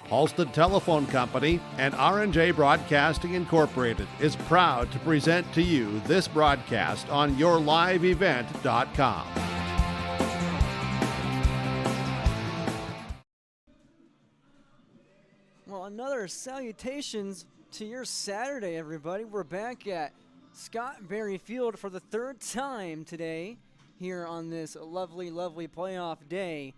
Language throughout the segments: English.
Halstead Telephone Company and R&J Broadcasting Incorporated is proud to present to you this broadcast on yourliveevent.com. Well, another salutations to your Saturday, everybody. We're back at Scott Berry Field for the third time today here on this lovely, lovely playoff day.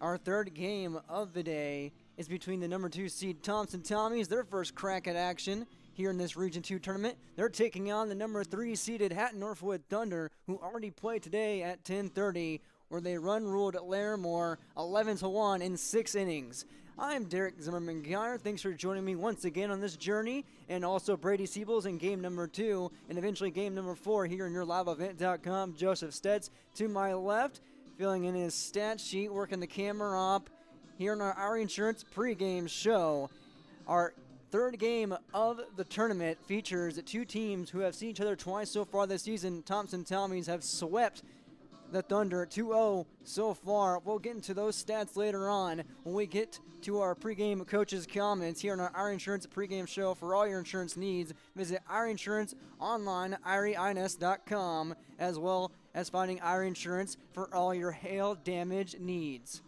Our third game of the day is between the number 2 seed Thompson Tommies, their first crack at action here in this Region 2 tournament. They're taking on the number 3 seeded Hatton-Northwood Thunder, who already played today at 10:30, where they run-ruled Larimore 11-1 in 6 innings. I'm Derek Zimmerman-Geyer. Thanks for joining me once again on this journey, and also Brady Siebels in game number 2, and eventually game number 4 here in yourliveevent.com. Joseph Stetz to my left, filling in his stat sheet, working the camera up here on our Insurance pregame show. Our third game of the tournament features 2 teams who have seen each other twice so far this season. Thompson Tommies have swept the Thunder 2-0 so far. We'll get into those stats later on when we get to our pregame coaches' comments here on our Insurance pregame show. For all your insurance needs, visit Our Insurance online, IRINS.com, as well as finding Our Insurance for all your hail damage needs.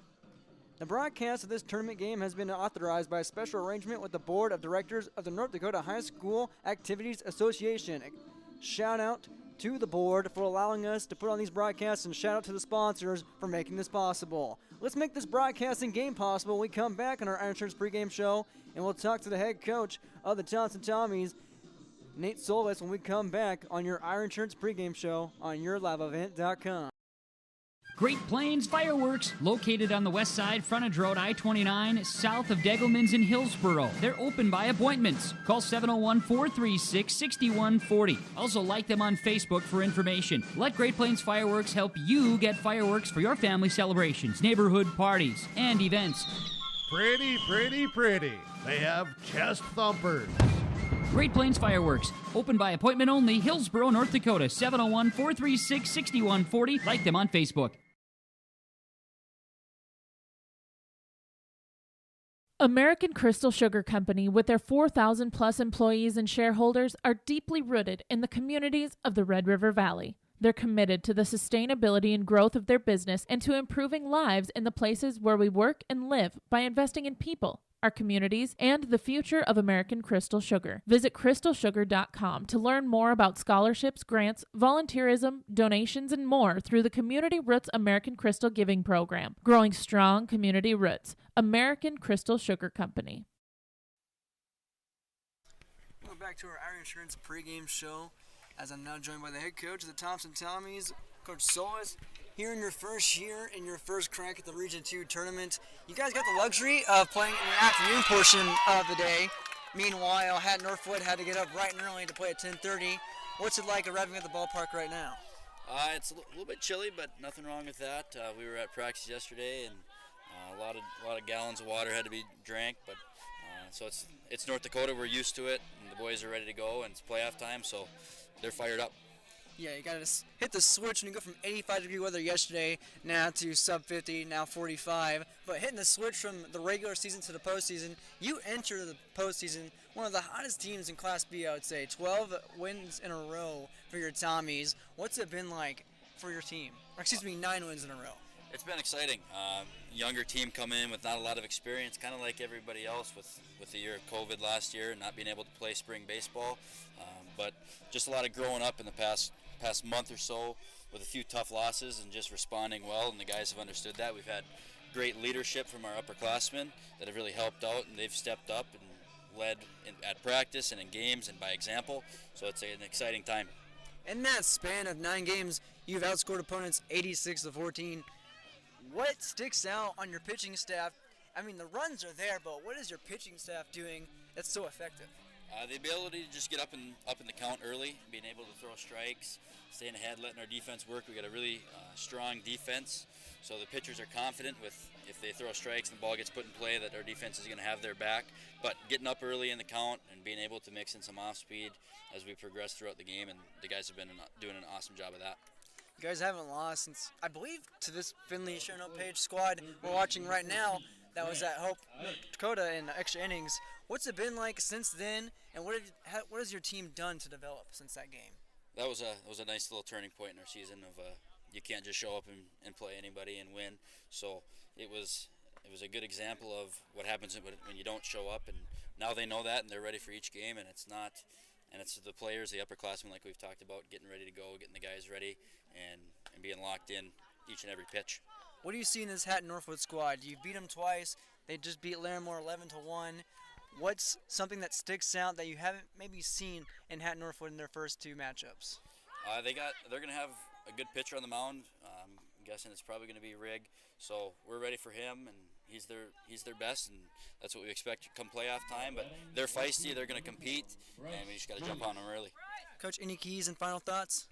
The broadcast of this tournament game has been authorized by a special arrangement with the Board of Directors of the North Dakota High School Activities Association. Shout out to the board for allowing us to put on these broadcasts, and shout out to the sponsors for making this possible. Let's make this broadcasting game possible when we come back on our Iron Insurance pregame show, and we'll talk to the head coach of the Thompson Tommies, Nate Solvis, when we come back on your Iron Insurance pregame show on yourliveevent.com. Great Plains Fireworks, located on the west side, frontage road I-29, south of Degelman's in Hillsboro. They're open by appointments. Call 701-436-6140. Also like them on Facebook for information. Let Great Plains Fireworks help you get fireworks for your family celebrations, neighborhood parties, and events. Pretty, pretty, pretty. They have chest thumpers. Great Plains Fireworks, open by appointment only, Hillsboro, North Dakota, 701-436-6140. Like them on Facebook. American Crystal Sugar Company, with their 4,000-plus employees and shareholders, are deeply rooted in the communities of the Red River Valley. They're committed to the sustainability and growth of their business and to improving lives in the places where we work and live by investing in people, our communities, and the future of American Crystal Sugar. Visit crystalsugar.com to learn more about scholarships, grants, volunteerism, donations, and more through the Community Roots American Crystal Giving Program. Growing strong community roots. American Crystal Sugar Company. Welcome back to our Iron Insurance pregame show, as I'm now joined by the head coach of the Thompson Tommies, Coach Solis. Here in your first year, in your first crack at the Region 2 tournament, you guys got the luxury of playing in the afternoon portion of the day. Meanwhile, Hatton-Northwood had to get up bright and early to play at 10:30. What's it like arriving at the ballpark right now? It's a little bit chilly, but nothing wrong with that. We were at practice yesterday, and a lot of gallons of water had to be drank. But so it's North Dakota. We're used to it, and the boys are ready to go, and it's playoff time, so they're fired up. Yeah, you got to hit the switch when you go from 85-degree weather yesterday now to sub-50, now 45. But hitting the switch from the regular season to the postseason, you enter the postseason one of the hottest teams in Class B, I would say. 12 wins in a row for your Tommies. What's it been like for your team? Or excuse me, 9 wins in a row. It's been exciting. Younger team come in with not a lot of experience, kind of like everybody else with the year of COVID last year and not being able to play spring baseball. But just a lot of growing up in the past month or so with a few tough losses and just responding well, and the guys have understood that. We've had great leadership from our upperclassmen that have really helped out, and they've stepped up and led at practice and in games and by example, so it's an exciting time. In that span of 9 games, you've outscored opponents 86-14. What sticks out on your pitching staff? I mean, the runs are there, but what is your pitching staff doing that's so effective? The ability to just get up in the count early, being able to throw strikes, staying ahead, letting our defense work. We got a really strong defense, so the pitchers are confident with if they throw strikes and the ball gets put in play that our defense is going to have their back. But getting up early in the count and being able to mix in some off speed as we progress throughout the game, and the guys have been doing an awesome job of that. You guys haven't lost since, I believe, to this Finley Cherno Page squad we're watching right now that was at Hope, North Dakota in extra innings. What's it been like since then, and what has your team done to develop since that game? That was a nice little turning point in our season of you can't just show up and play anybody and win. So it was a good example of what happens when you don't show up, and now they know that and they're ready for each game, and it's the players, the upperclassmen, like we've talked about, getting ready to go, getting the guys ready, and being locked in each and every pitch. What do you see in this Hatton-Northwood squad? You beat them twice. They just beat Larimore 11-1. What's something that sticks out that you haven't maybe seen in Hatton-Northwood in their first two matchups? They're going to have a good pitcher on the mound. I'm guessing it's probably going to be Rig. So we're ready for him, and he's their best, and that's what we expect come playoff time. But they're feisty, they're going to compete, and we just got to jump on them early. Coach, any keys and final thoughts?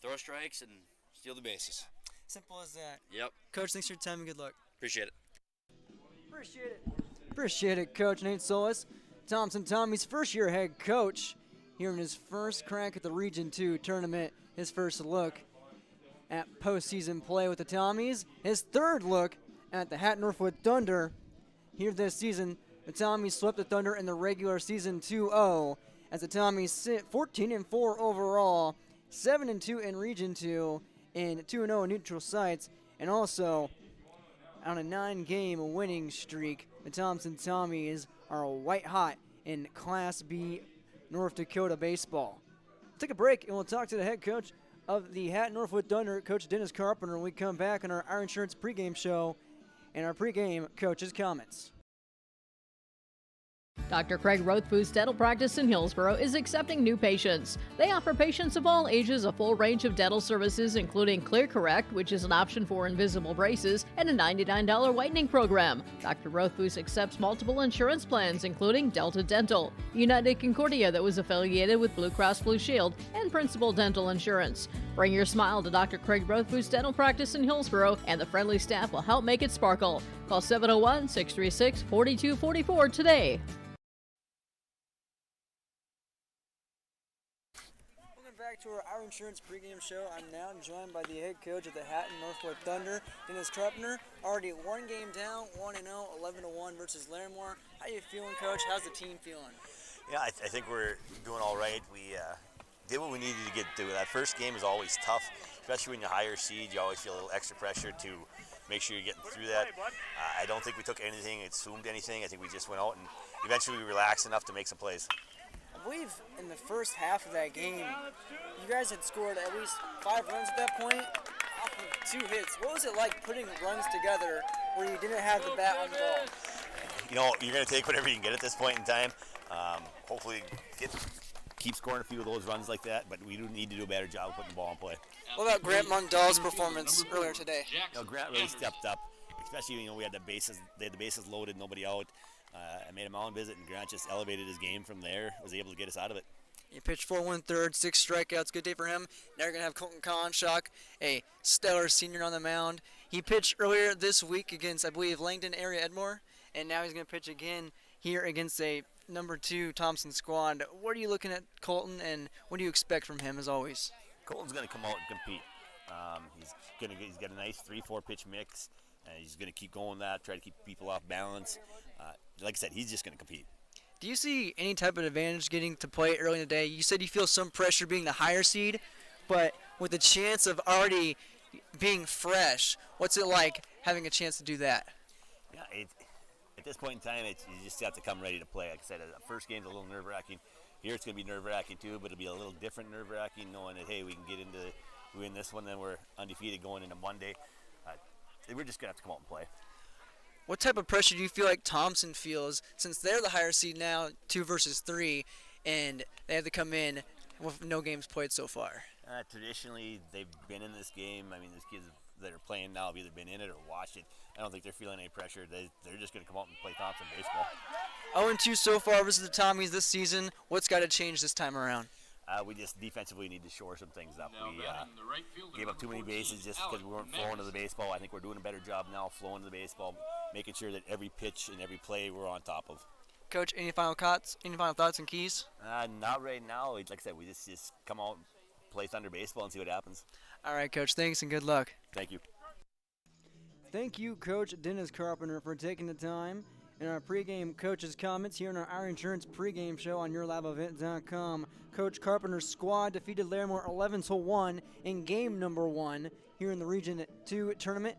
Throw strikes and steal the bases. Simple as that. Yep. Coach, thanks for your time and good luck. Appreciate it. Appreciate it, Coach Nate Solis. Thompson Tommy's first-year head coach here in his first crack at the Region 2 tournament, his first look at postseason play with the Tommies, his third look at the Hatton-Northwood Thunder. Here this season, the Tommies swept the Thunder in the regular season 2-0 as the Tommies sit 14-4 overall, 7-2 in Region 2, and 2-0 in neutral sites, and also on a 9-game winning streak. The Thompson Tommies are white hot in Class B North Dakota baseball. Take a break and we'll talk to the head coach of the Hatton-Northwood Thunder, Coach Dennis Carpenter, when we come back on our Insurance pregame show and our pregame coach's comments. Dr. Craig Rothfuss Dental Practice in Hillsborough is accepting new patients. They offer patients of all ages a full range of dental services, including Clear Correct, which is an option for invisible braces, and a $99 whitening program. Dr. Rothfuss accepts multiple insurance plans, including Delta Dental, United Concordia that was affiliated with Blue Cross Blue Shield, and Principal Dental Insurance. Bring your smile to Dr. Craig Rothfuss Dental Practice in Hillsborough, and the friendly staff will help make it sparkle. Call 701-636-4244 today. Back to our Insurance pregame show. I'm now joined by the head coach of the Hatton-Northwood Thunder, Dennis Carpenter. Already one game down, 1-0, 11-1 versus Larimore. How you feeling, Coach? How's the team feeling? Yeah, I think we're doing all right. We did what we needed to get through. That first game is always tough, especially when you're higher seed. You always feel a little extra pressure to make sure you're getting through that. I don't think we took anything, assumed anything. I think we just went out and eventually we relaxed enough to make some plays. I believe in the first half of that game, you guys had scored at least 5 runs at that point off of 2 hits. What was it like putting runs together where you didn't have the bat on the ball? You know, you're going to take whatever you can get at this point in time. Hopefully keep scoring a few of those runs like that, but we do need to do a better job of putting the ball in play. What about Grant Mundell's performance earlier today? You know, Grant really stepped up, especially, they had the bases loaded, nobody out. I made a mound visit, and Grant just elevated his game from there, was able to get us out of it. He pitched 4 1/3, 6 strikeouts. Good day for him. Now you're going to have Colton Conshock, a stellar senior on the mound. He pitched earlier this week against, I believe, Langdon area Edmore, and now he's going to pitch again here against a number 2 Thompson squad. What are you looking at Colton, and what do you expect from him as always? Colton's going to come out and compete. He's got a nice 3-4 pitch mix, and he's going to keep going that, try to keep people off balance. Like I said, he's just going to compete. Do you see any type of advantage getting to play early in the day? You said you feel some pressure being the higher seed, but with the chance of already being fresh, what's it like having a chance to do that? Yeah, at this point in time, you just have to come ready to play. Like I said, the first game's a little nerve-wracking. Here it's going to be nerve-wracking too, but it'll be a little different nerve-wracking knowing that, hey, we can win this one, then we're undefeated going into Monday. We're just going to have to come out and play. What type of pressure do you feel like Thompson feels since they're the higher seed now, 2 versus 3, and they have to come in with no games played so far? Traditionally, they've been in this game. I mean, these kids that are playing now have either been in it or watched it. I don't think they're feeling any pressure. They're just going to come out and play Thompson baseball. 0-2 so far versus the Tommies this season. What's got to change this time around? We just defensively need to shore some things up. We gave up too many bases just because we weren't flowing to the baseball. I think we're doing a better job now flowing to the baseball, making sure that every pitch and every play we're on top of. Coach, any final thoughts? Any final thoughts and keys? Not right now. Like I said, we just come out, play Thunder baseball, and see what happens. All right, Coach. Thanks and good luck. Thank you. Thank you, Coach Dennis Carpenter, for taking the time in our pregame coach's comments here in our Insurance pregame show on YourLiveEvent.com. Coach Carpenter's squad defeated Larimore 11-1 in game number 1 here in the Region 2 tournament.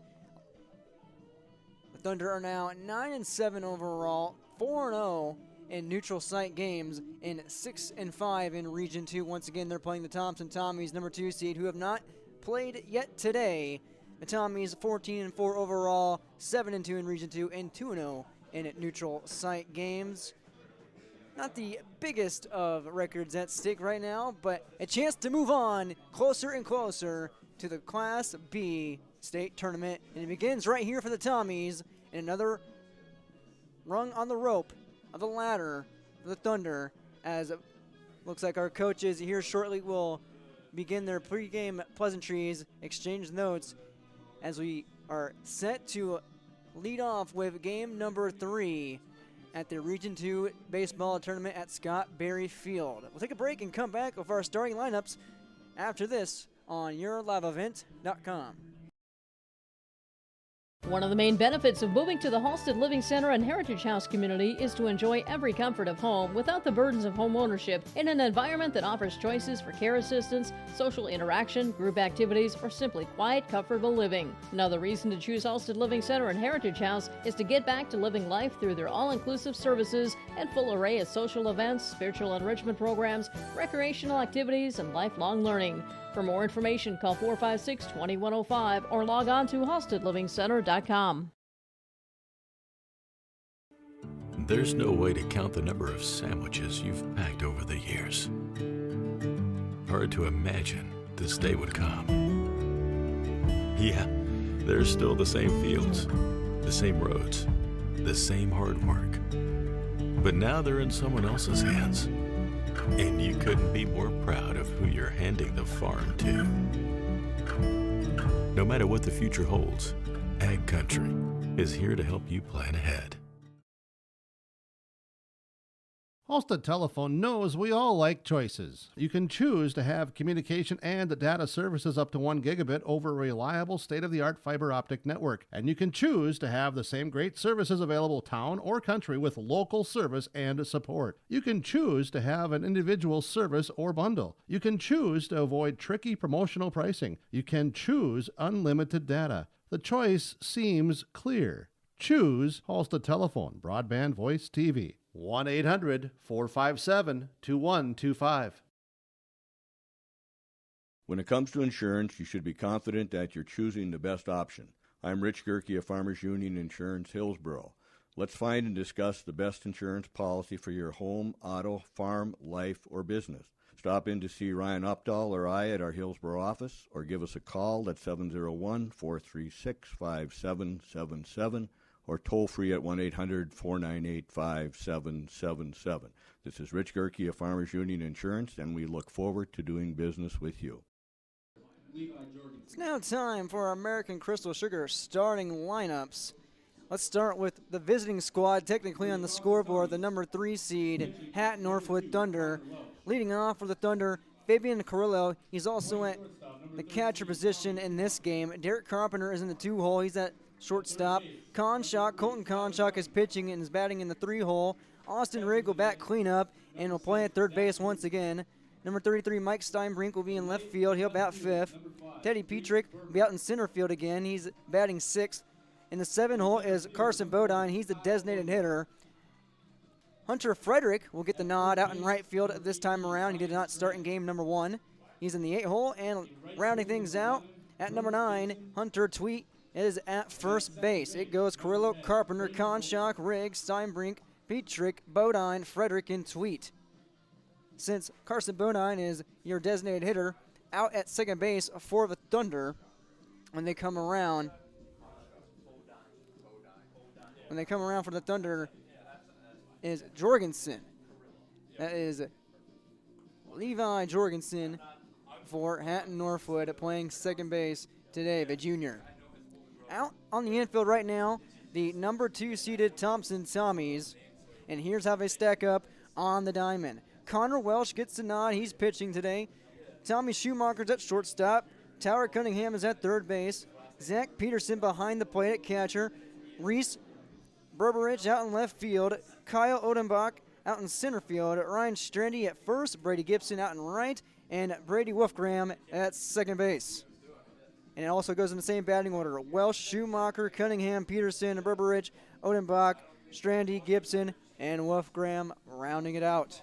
The Thunder are now 9-7 overall, 4-0 in neutral site games, and 6-5 in Region 2. Once again, they're playing the Thompson Tommies, number 2 seed, who have not played yet today. The Tommies 14-4 overall, 7-2 in Region 2, and 2-0 in neutral site games. Not the biggest of records at stake right now, but a chance to move on closer and closer to the Class B state tournament. And it begins right here for the Tommies, and another rung on the rope of the ladder for the Thunder, as it looks like our coaches here shortly will begin their pregame pleasantries, exchange notes, as we are set to lead off with game number 3 at the Region 2 baseball tournament at Scott Berry Field. We'll take a break and come back with our starting lineups after this on YourLiveEvent.com. One of the main benefits of moving to the Halstead Living Center and Heritage House community is to enjoy every comfort of home without the burdens of home ownership in an environment that offers choices for care assistance, social interaction, group activities, or simply quiet, comfortable living. Another reason to choose Halstead Living Center and Heritage House is to get back to living life through their all-inclusive services and full array of social events, spiritual enrichment programs, recreational activities, and lifelong learning. For more information, call 456-2105 or log on to halsteadlivingcenter.com. There's no way to count the number of sandwiches you've packed over the years. Hard to imagine this day would come. Yeah, there's still the same fields, the same roads, the same hard work. But now they're in someone else's hands. And you couldn't be more proud of who you're handing the farm to. No matter what the future holds, Ag Country is here to help you plan ahead. Halstead Telephone knows we all like choices. You can choose to have communication and data services up to 1 gigabit over a reliable state-of-the-art fiber optic network. And you can choose to have the same great services available town or country with local service and support. You can choose to have an individual service or bundle. You can choose to avoid tricky promotional pricing. You can choose unlimited data. The choice seems clear. Choose Halstead Telephone, broadband voice TV. 1-800-457-2125. When it comes to insurance, you should be confident that you're choosing the best option. I'm Rich Gerke of Farmers Union Insurance, Hillsborough. Let's find and discuss the best insurance policy for your home, auto, farm, life, or business. Stop in to see Ryan Updahl or I at our Hillsborough office, or give us a call at 701-436-5777. or toll free at 1-800-498-5777. This is Rich Gerke of Farmers Union Insurance, and we look forward to doing business with you. It's now time for our American Crystal Sugar starting lineups. Let's start with the visiting squad, technically on the scoreboard, the number 3 seed, Hatton-Northwood Thunder. Leading off for the Thunder, Fabian Carrillo. He's also at the catcher position in this game. Derek Carpenter is in the 2-hole. He's at shortstop. Colton Conshock is pitching and is batting in the 3-hole. Austin Rigg will bat cleanup and will play at third base once again. Number 33, Mike Steinbrink, will be in left field. He'll bat 5th. Teddy Petrick will be out in center field again. He's batting 6th. In the 7-hole is Carson Bodine. He's the designated hitter. Hunter Frederick will get the nod out in right field this time around. He did not start in game number 1. He's in the 8-hole, and rounding things out at number 9, Hunter Tweet is at first base. It goes Carrillo, Carpenter, Conshock, Riggs, Steinbrink, Petrick, Bodine, Frederick, and Tweet. Since Carson Bodine is your designated hitter, out at second base for the Thunder when they come around. When they come around for the Thunder is Jorgensen. That is Levi Jorgensen for Hatton-Northwood playing second base today, the junior. Out on the infield right now, the number 2 seeded Thompson Tommies, and here's how they stack up on the diamond. Connor Welsh gets the nod. He's pitching today. Tommy Schumacher's at shortstop. Tower Cunningham is at third base. Zach Peterson behind the plate at catcher. Reese Berberich out in left field. Kyle Odenbach out in center field. Ryan Strandy at first. Brady Gibson out in right. And Brady Wolfgram at second base. And it also goes in the same batting order. Welsh, Schumacher, Cunningham, Peterson, Berberich, Odenbach, Strandy, Gibson, and Wolfgram rounding it out.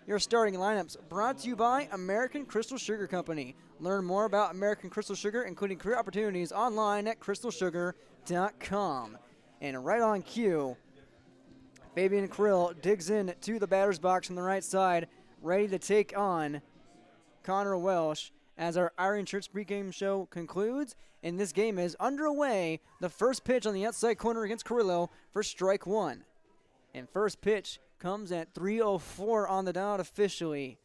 Your starting lineups brought to you by American Crystal Sugar Company. Learn more about American Crystal Sugar, including career opportunities, online at crystalsugar.com. And right on cue, Fabian Krill digs in to the batter's box from the right side, ready to take on Connor Welsh as our Iron Shirts pregame show concludes. And this game is underway. The first pitch on the outside corner against Carrillo for strike one. And first pitch comes at 3:04 on the dot officially.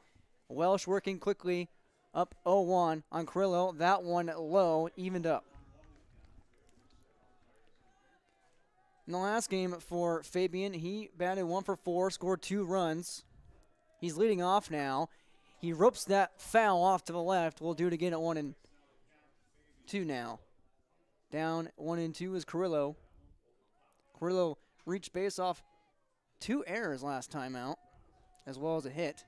Welsh working quickly up 0-1 on Carrillo. That one low, evened up. In the last game for Fabian, he batted 1 for 4, scored 2 runs. He's leading off now. He ropes that foul off to the left. We'll do it again at 1-2 now. Down 1-2 is Carrillo. Carrillo reached base off 2 errors last time out, as well as a hit.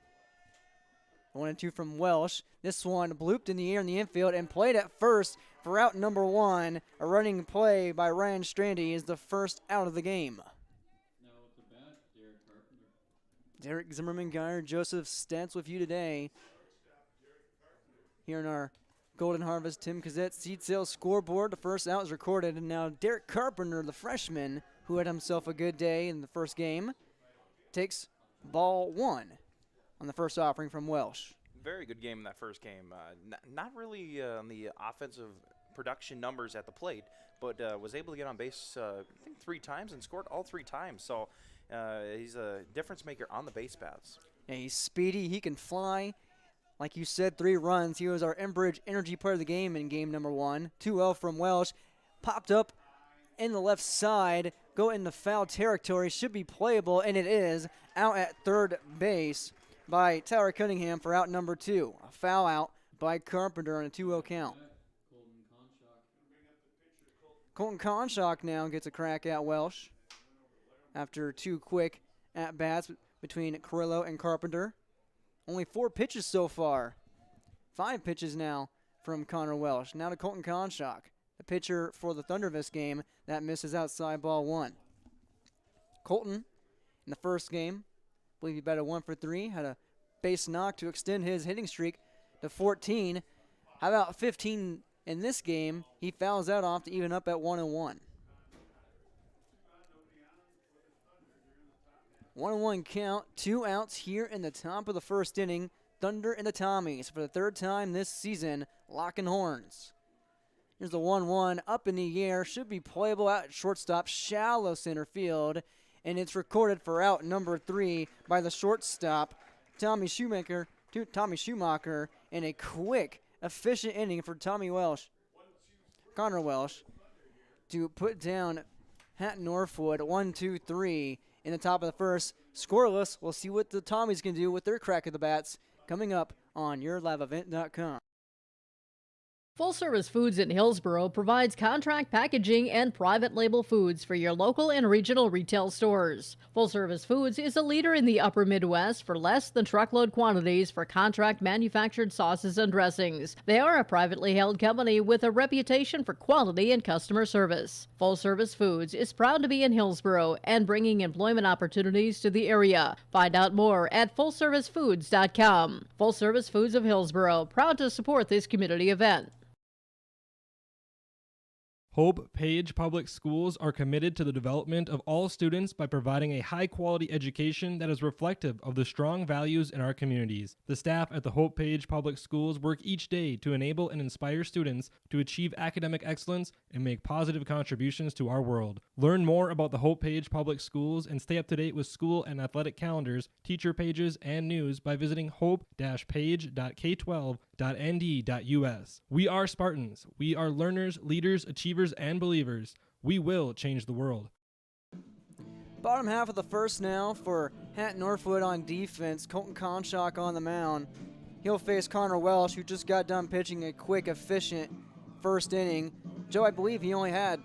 1-2 from Welsh. This one blooped in the air in the infield and played at first for out number 1. A running play by Ryan Strandy is the first out of the game. Derek Zimmerman, Geyer, Joseph Stentz with you today. Here in our Golden Harvest Tim Kazette seed sales scoreboard, the first out is recorded, and now Derek Carpenter, the freshman, who had himself a good day in the first game, takes ball 1 on the first offering from Welsh. Very good game in that first game. Not really on the offensive production numbers at the plate, but was able to get on base, I think 3 times and scored all 3 times. So he's a difference maker on the base paths. Yeah, he's speedy. He can fly. Like you said, 3 runs. He was our Enbridge Energy player of the game in game number 1. 2-0 from Welsh. Popped up in the left side. Go into foul territory. Should be playable, and it is. Out at third base by Tower Cunningham for out number 2. A foul out by Carpenter on a 2-0 count. Colton Conshock now gets a crack at Welsh after 2 quick at-bats between Carrillo and Carpenter. Only 4 pitches so far. 5 pitches now from Connor Welsh. Now to Colton Conshock, the pitcher for the Thundervist game that misses outside ball 1. Colton, in the first game, I believe he batted 1 for 3, had a base knock to extend his hitting streak to 14. How about 15 in this game? He fouls that off to even up at 1-1. 1-1 count, 2 outs here in the top of the first inning. Thunder and the Tommies for the 3rd time this season, locking horns. Here's the 1-1 up in the air, should be playable out at shortstop, shallow center field, and it's recorded for out number 3 by the shortstop, Tommy Schumacher, in a quick, efficient inning for Connor Welsh, to put down Hatton-Northwood 1-2-3 in the top of the first. Scoreless. We'll see what the Tommies can do with their crack of the bats coming up on YourLiveEvent.com. Full Service Foods in Hillsboro provides contract packaging and private label foods for your local and regional retail stores. Full Service Foods is a leader in the upper Midwest for less than truckload quantities for contract manufactured sauces and dressings. They are a privately held company with a reputation for quality and customer service. Full Service Foods is proud to be in Hillsboro and bringing employment opportunities to the area. Find out more at FullServiceFoods.com. Full Service Foods of Hillsboro, proud to support this community event. Hope Page Public Schools are committed to the development of all students by providing a high-quality education that is reflective of the strong values in our communities. The staff at the Hope Page Public Schools work each day to enable and inspire students to achieve academic excellence and make positive contributions to our world. Learn more about the Hope Page Public Schools and stay up to date with school and athletic calendars, teacher pages, and news by visiting hope-page.k12.nd.us. We are Spartans. We are learners, leaders, achievers, and believers. We will change the world. Bottom half of the first now for Hatton-Northwood on defense. Colton Conshock on the mound. he'll face Connor Welsh, who just got done pitching a quick, efficient first inning. Joe, I believe he only had,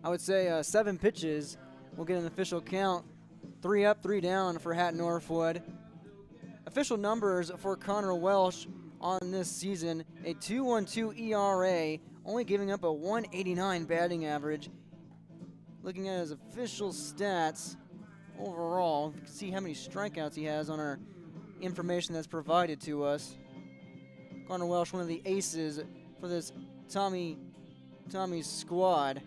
I would say, 7 pitches. We'll get an official count. 3 up, 3 down for Hatton-Northwood. Official numbers for Connor Welsh on this season, a 2.12 ERA, only giving up a 189 batting average. Looking at his official stats overall, you can see how many strikeouts he has on our information that's provided to us. Connor Welsh, one of the aces for this Tommy's squad.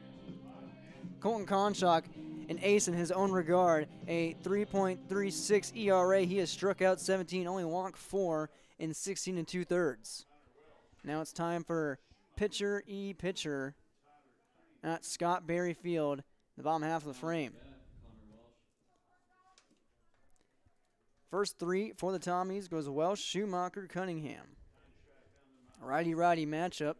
Colton Conshock, an ace in his own regard, a 3.36 ERA. He has struck out 17, only walked 4 in 16 2/3. Now it's time for pitcher at Scott Berry Field, the bottom half of the frame. First 3 for the Tommies goes Welsh, Schumacher, Cunningham. Righty-righty matchup.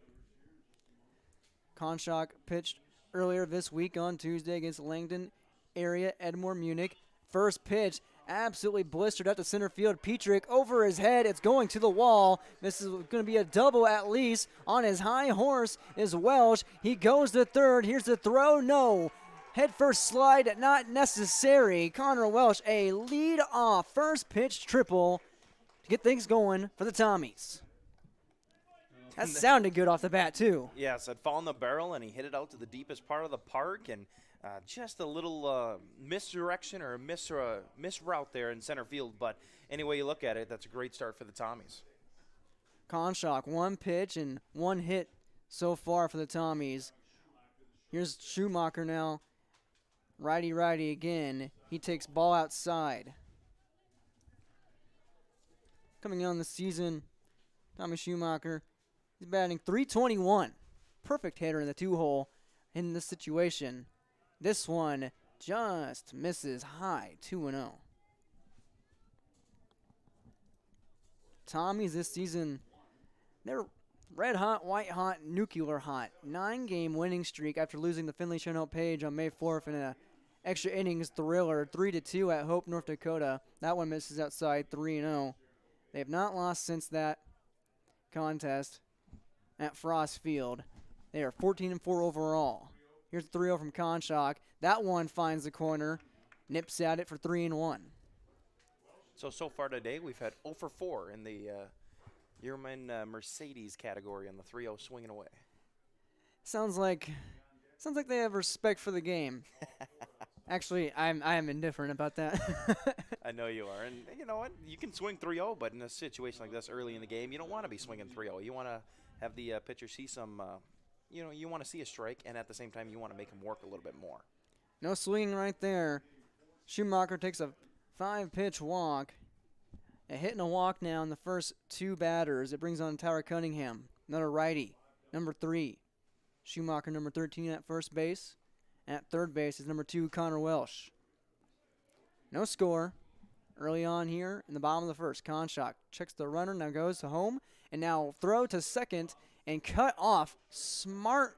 Conshock pitched earlier this week on Tuesday against Langdon area Edmore Munich. First pitch, absolutely blistered out to center field. Petrick over his head. It's going to the wall. This is going to be a double at least. On his high horse is Welsh. He goes to third. Here's the throw. No. Head first slide, not necessary. Connor Welsh, a lead-off first pitch triple to get things going for the Tommies. That sounded good off the bat, too. Yes, it fell in the barrel, and he hit it out to the deepest part of the park, and just a little misdirection or misroute there in center field. But any way you look at it, that's a great start for the Tommies. Conshock, 1 pitch and 1 hit so far for the Tommies. Here's Schumacher now. Righty-righty again. He takes ball outside. Coming on the season, Tommy Schumacher, he's batting .321. Perfect hitter in the 2-hole in this situation. This one just misses high, 2-0. Tommies this season, they're red hot, white hot, nuclear hot. 9-game winning streak after losing the Finley Chennault Page on May 4th in a extra innings thriller, 3-2 at Hope, North Dakota. That one misses outside, 3-0. They have not lost since that contest at Frost Field. They are 14-4 overall. Here's 3-0 from Conshock. That one finds the corner, nips at it for 3-1. So far today, we've had 0 for 4 in the Yearman Mercedes category on the 3-0 swinging away. Sounds like they have respect for the game. Actually, I am indifferent about that. I know you are. And you know what? You can swing 3-0, but in a situation like this early in the game, you don't want to be swinging 3-0. You want to have the pitcher see some, you want to see a strike, and at the same time, you want to make him work a little bit more. No swinging right there. Schumacher takes a 5-pitch walk. A hit and a walk now in the first 2 batters. It brings on Tyler Cunningham, another righty, number 3. Schumacher, number 13 at first base. At third base is number 2, Connor Welsh. No score early on here in the bottom of the first. Conshock checks the runner, now goes to home, and now throw to second and cut off. Smart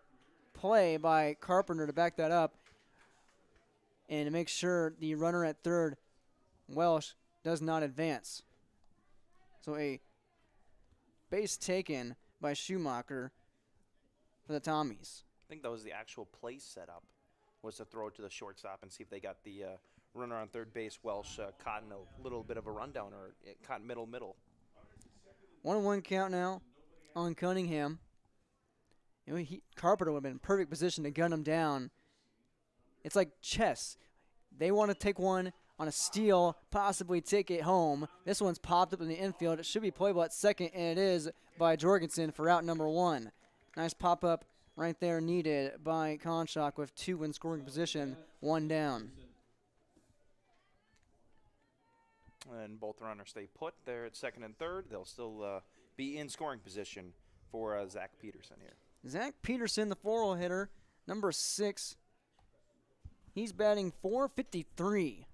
play by Carpenter to back that up and to make sure the runner at third, Welsh, does not advance. So a base taken by Schumacher for the Tommies. I think that was the actual play setup, was to throw it to the shortstop and see if they got the runner on third base. Welsh caught in a little bit of a rundown, or it caught middle. 1-1 count now on Cunningham. Carpenter would have been in perfect position to gun him down. It's like chess. They want to take one on a steal, possibly take it home. This one's popped up in the infield. It should be playable at second, and it is by Jorgensen for out number 1. Nice pop-up right there needed by Conshock with 2 in scoring position, 1 down. And both runners stay put there at second and third. They'll still be in scoring position for Zach Peterson here. Zach Peterson, the 4-hole hitter, number 6. He's batting .453.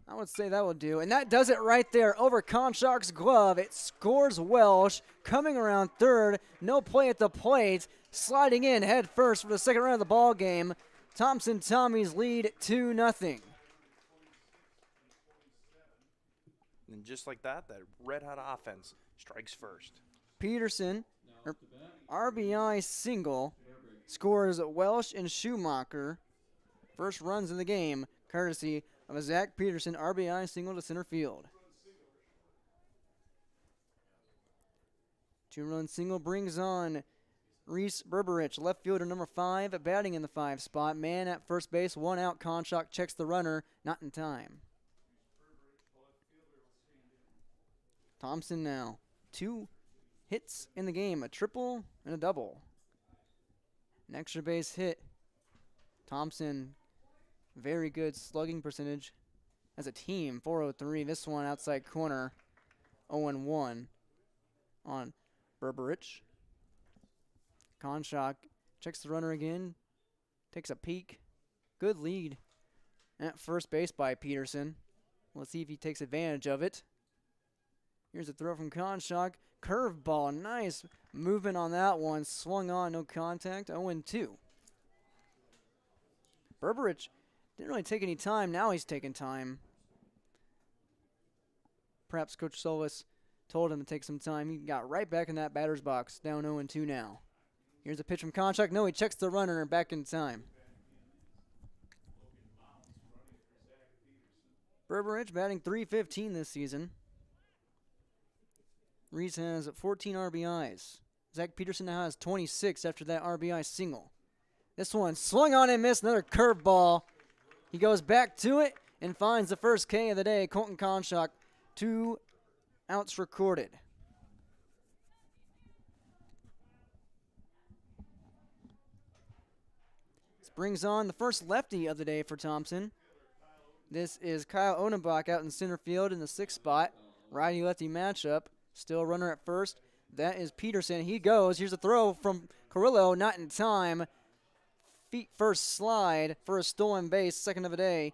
I would say that will do. And that does it right there over Conshock's glove. It scores Welsh. Coming around third. No play at the plate. Sliding in head first for the second round of the ball game. Thompson Tommies lead 2-0. And just like that red-hot offense strikes first. Peterson, RBI single, scores Welsh and Schumacher. First runs in the game, courtesy of a Zach Peterson RBI single to center field. 2-run single brings on Reese Berberich, left fielder number 5, batting in the 5 spot. Man at first base, 1 out. Conshock checks the runner, not in time. Thompson now, 2 hits in the game, a triple and a double. An extra base hit. Thompson, very good slugging percentage as a team, 403. This one outside corner, 0-1 on Berberich. Conshock checks the runner again, takes a peek. Good lead at first base by Peterson. Let's see if he takes advantage of it. Here's a throw from Conshock. Curveball, nice movement on that one. Swung on, no contact, 0-2. Berberich didn't really take any time. Now he's taking time. Perhaps Coach Solis told him to take some time. He got right back in that batter's box, down 0-2 now. Here's a pitch from Conshock. No, he checks the runner and back in time. Berberich batting .315 this season. Reese has 14 RBIs. Zach Peterson now has 26 after that RBI single. This one swung on and missed. Another curveball. He goes back to it and finds the first K of the day. Colton Conshock, 2 outs recorded. This brings on the first lefty of the day for Thompson. This is Kyle Odenbach out in center field in the 6th spot. Righty-lefty matchup. Still runner at first. That is Peterson. He goes. Here's a throw from Carrillo. Not in time. Feet first slide for a stolen base. Second of the day.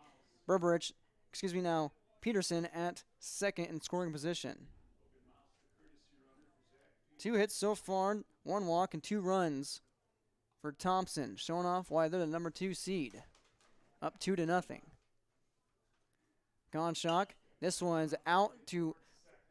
Peterson at second in scoring position. 2 hits so far. 1 walk and 2 runs for Thompson. Showing off why they're the number 2 seed. Up 2-0. Conshock. This one's out to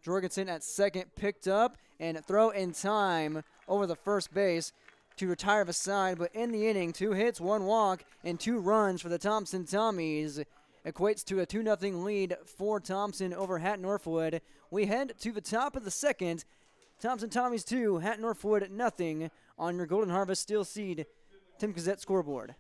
Jorgensen at second, picked up, and throw in time over the first base to retire the side. But in the inning, 2 hits, 1 walk, and 2 runs for the Thompson Tommies. Equates to a 2-0 lead for Thompson over Hatton-Northwood. We head to the top of the 2nd. Thompson Tommies 2, Hatton-Northwood 0 on your Golden Harvest Steel Seed Tim Gazette scoreboard.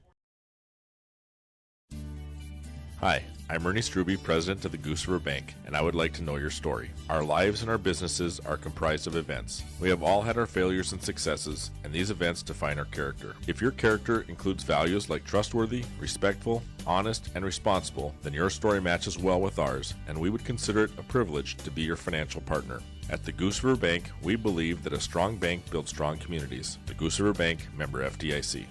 Hi, I'm Ernie Struby, president of the Goose River Bank, and I would like to know your story. Our lives and our businesses are comprised of events. We have all had our failures and successes, and these events define our character. If your character includes values like trustworthy, respectful, honest, and responsible, then your story matches well with ours, and we would consider it a privilege to be your financial partner. At the Goose River Bank, we believe that a strong bank builds strong communities. The Goose River Bank, member FDIC.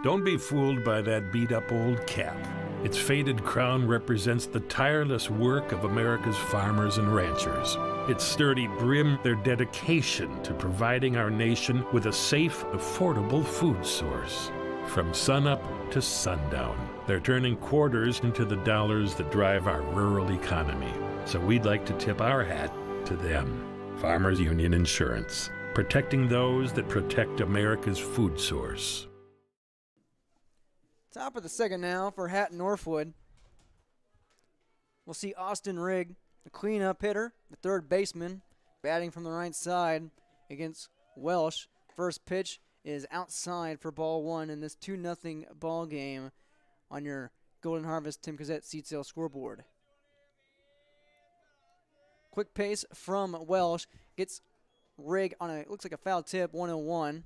Don't be fooled by that beat-up old cap. Its faded crown represents the tireless work of America's farmers and ranchers. Its sturdy brim, their dedication to providing our nation with a safe, affordable food source. From sunup to sundown, they're turning quarters into the dollars that drive our rural economy. So we'd like to tip our hat to them. Farmers Union Insurance, protecting those that protect America's food source. Top of the 2nd now for Hatton-Northwood. We'll see Austin Rigg, the cleanup hitter, the 3rd baseman, batting from the right side against Welsh. First pitch is outside for ball 1 in this 2-0 ball game on your Golden Harvest Tim Gazette seat sale scoreboard. Quick pace from Welsh gets Rigg on a, looks like a foul tip, 1-1.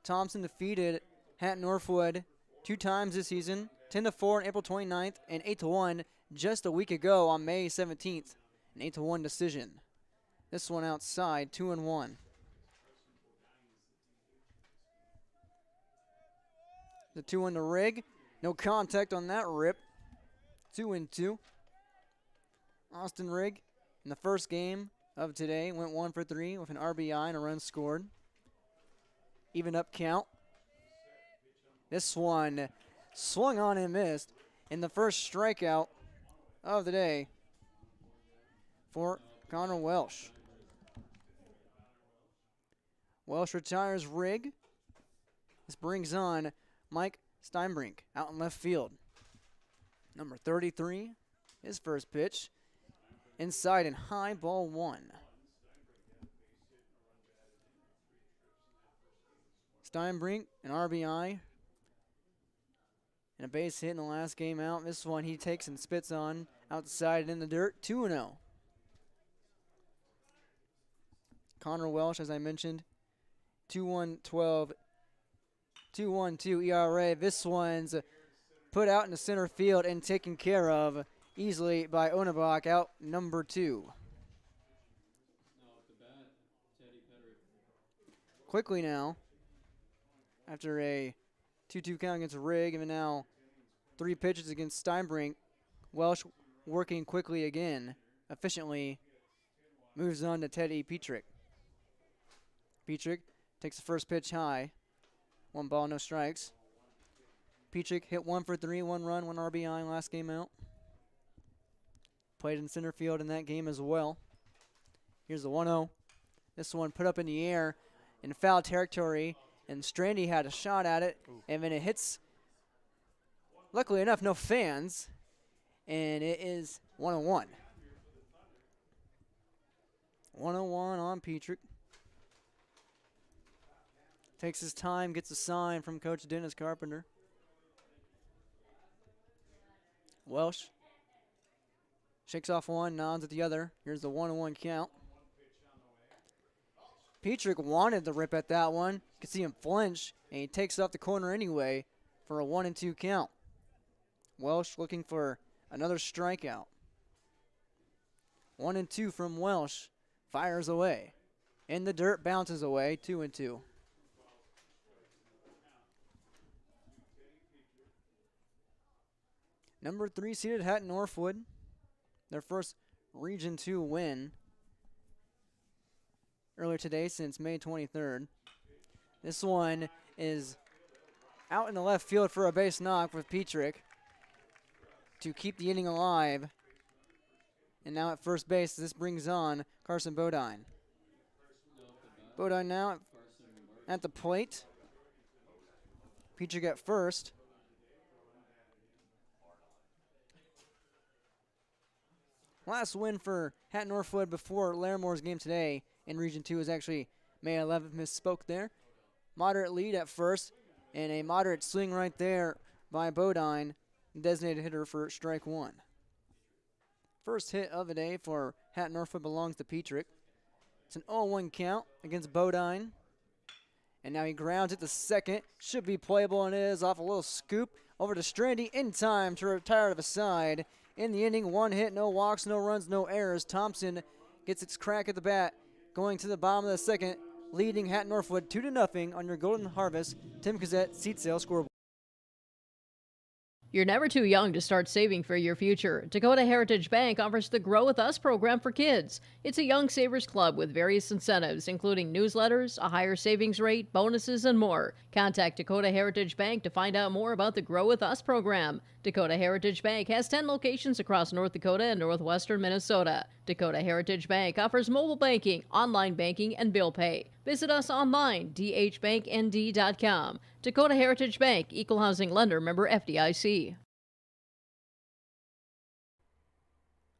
Thompson defeated Hatton-Northwood 2 times this season, 10-4 on April 29th and 8-1 just a week ago on May 17th, an 8-1 decision. This one outside, 2-1. The 2-1 to Rigg, no contact on that rip, 2-2. Austin Rigg in the first game of today went 1 for 3 with an RBI and a run scored. Even up count. This one swung on and missed. And the first strikeout of the day for Connor Welsh. Welsh retires Rigg. This brings on Mike Steinbrink out in left field. Number 33, his first pitch. Inside and high, ball 1. Steinbrink, an RBI. And a base hit in the last game out. This one he takes and spits on outside in the dirt, 2-0. Connor Welsh, as I mentioned, 2.112, 2.12 ERA. This one's put out into center field and taken care of easily by Onabach, out number 2. Quickly now, after a 2-2 count against Rigg, and now 3 pitches against Steinbrink, Welsh working quickly again, efficiently, moves on to Teddy Petrick. Petrick takes the first pitch high. 1 ball, no strikes. Petrick hit 1 for 3, 1 run, 1 RBI last game out. Played in center field in that game as well. Here's the 1-0. This one put up in the air in foul territory, and Strandy had a shot at it, and then it hits, luckily enough, no fans, and it is 1-1. 1-1 on Petrick. Takes his time, gets a sign from Coach Dennis Carpenter. Welsh shakes off one, nods at the other. Here's the 1-1 count. Petrick wanted the rip at that one. You can see him flinch, and he takes it off the corner anyway for a 1-2 count. Welsh looking for another strikeout. 1-2 from Welsh. Fires away. In the dirt, bounces away, 2-2. Number 3 seeded Hatton-Northwood. Their first Region 2 win earlier today since May 23rd. This one is out in the left field for a base knock with Petrick to keep the inning alive. And now at first base, this brings on Carson Bodine. Bodine now at the plate. Petrick at first. Last win for Hatton-Northwood before Laramore's game today in Region 2 is actually May 11th. Misspoke there. Moderate lead at first, and a moderate swing right there by Bodine, designated hitter for strike 1. First hit of the day for Hatton-Northwood belongs to Petrick. It's an 0-1 count against Bodine. And now he grounds it to second. Should be playable, and it is off a little scoop over to Strandy in time to retire to the side. In the inning, 1 hit, no walks, no runs, no errors. Thompson gets its crack at the bat, going to the bottom of the second, leading Hatton-Northwood 2-0 on your Golden Harvest Tim Cassette seat sale scoreboard. You're never too young to start saving for your future. Dakota Heritage Bank offers the Grow With Us program for kids. It's a young savers club with various incentives, including newsletters, a higher savings rate, bonuses, and more. Contact Dakota Heritage Bank to find out more about the Grow With Us program. Dakota Heritage Bank has 10 locations across North Dakota and northwestern Minnesota. Dakota Heritage Bank offers mobile banking, online banking, and bill pay. Visit us online, dhbanknd.com. Dakota Heritage Bank, Equal Housing Lender, member FDIC.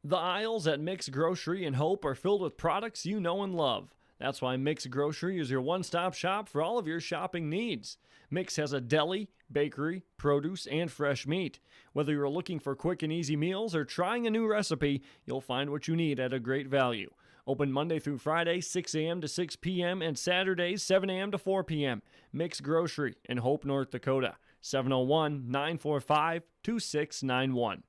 The aisles at Mix Grocery and Hope are filled with products you know and love. That's why Mix Grocery is your one-stop shop for all of your shopping needs. Mix has a deli, bakery, produce, and fresh meat. Whether you're looking for quick and easy meals or trying a new recipe, you'll find what you need at a great value. Open Monday through Friday, 6 a.m. to 6 p.m. and Saturdays, 7 a.m. to 4 p.m. Mix Grocery in Hope, North Dakota. 701-945-2691.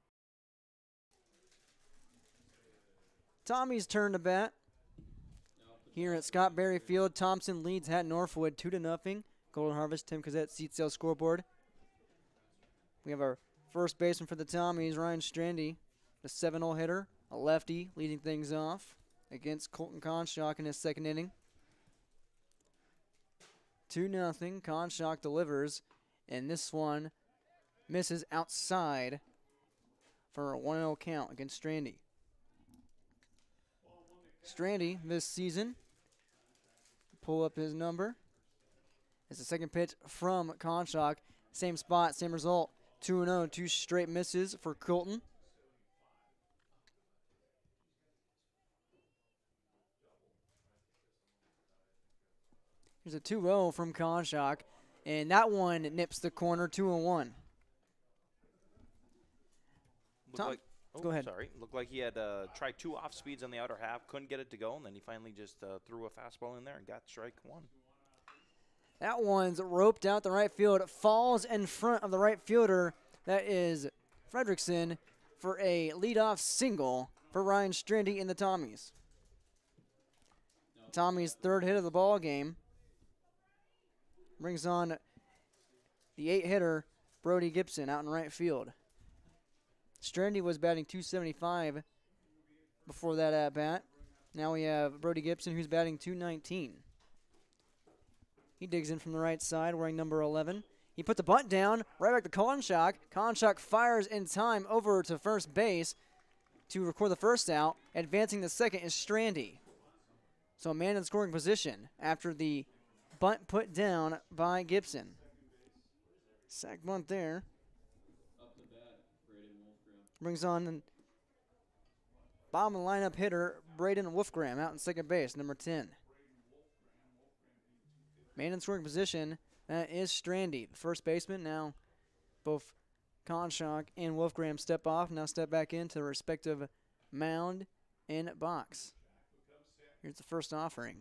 Tommy's turn to bat. Here at Scott Berry Field, Thompson leads Hatton-Northwood 2-0. Golden Harvest Tim Cassette seat sale scoreboard. We have our first baseman for the Tommies, Ryan Strandy, the 7-0 hitter, a lefty, leading things off against Colton Conshock in his second inning. 2-0. Conshock delivers, and this one misses outside for a 1-0 count against Strandy. Strandy this season, pull up his number. It's the second pitch from Conshock. Same spot, same result. 2-0, 2 straight misses for Colton. Here's a 2-0 from Conshock, and that one nips the corner, 2-1. Go ahead. Sorry. Looked like he had tried 2 off speeds on the outer half, couldn't get it to go, and then he finally just threw a fastball in there and got strike 1. That one's roped out the right field. Falls in front of the right fielder. That is Fredrickson for a leadoff single for Ryan Strandy in the Tommies. Tommy's third hit of the ball game. Brings on the 8-hitter, Brody Gibson, out in right field. Strandy was batting .275 before that at-bat. Now we have Brody Gibson, who's batting .219. He digs in from the right side, wearing number 11. He put the bunt down, right back to Conshock. Conshock fires in time over to first base to record the first out. Advancing the second is Strandy. So a man in scoring position after the bunt put down by Gibson. Sack bunt there. Brings on bottom of the lineup hitter Braden Wolfgram out in second base, number 10. Man in scoring position, that is Strandy, the first baseman. Now both Conshock and Wolfgram step off, now step back into the respective mound and box. Here's the first offering.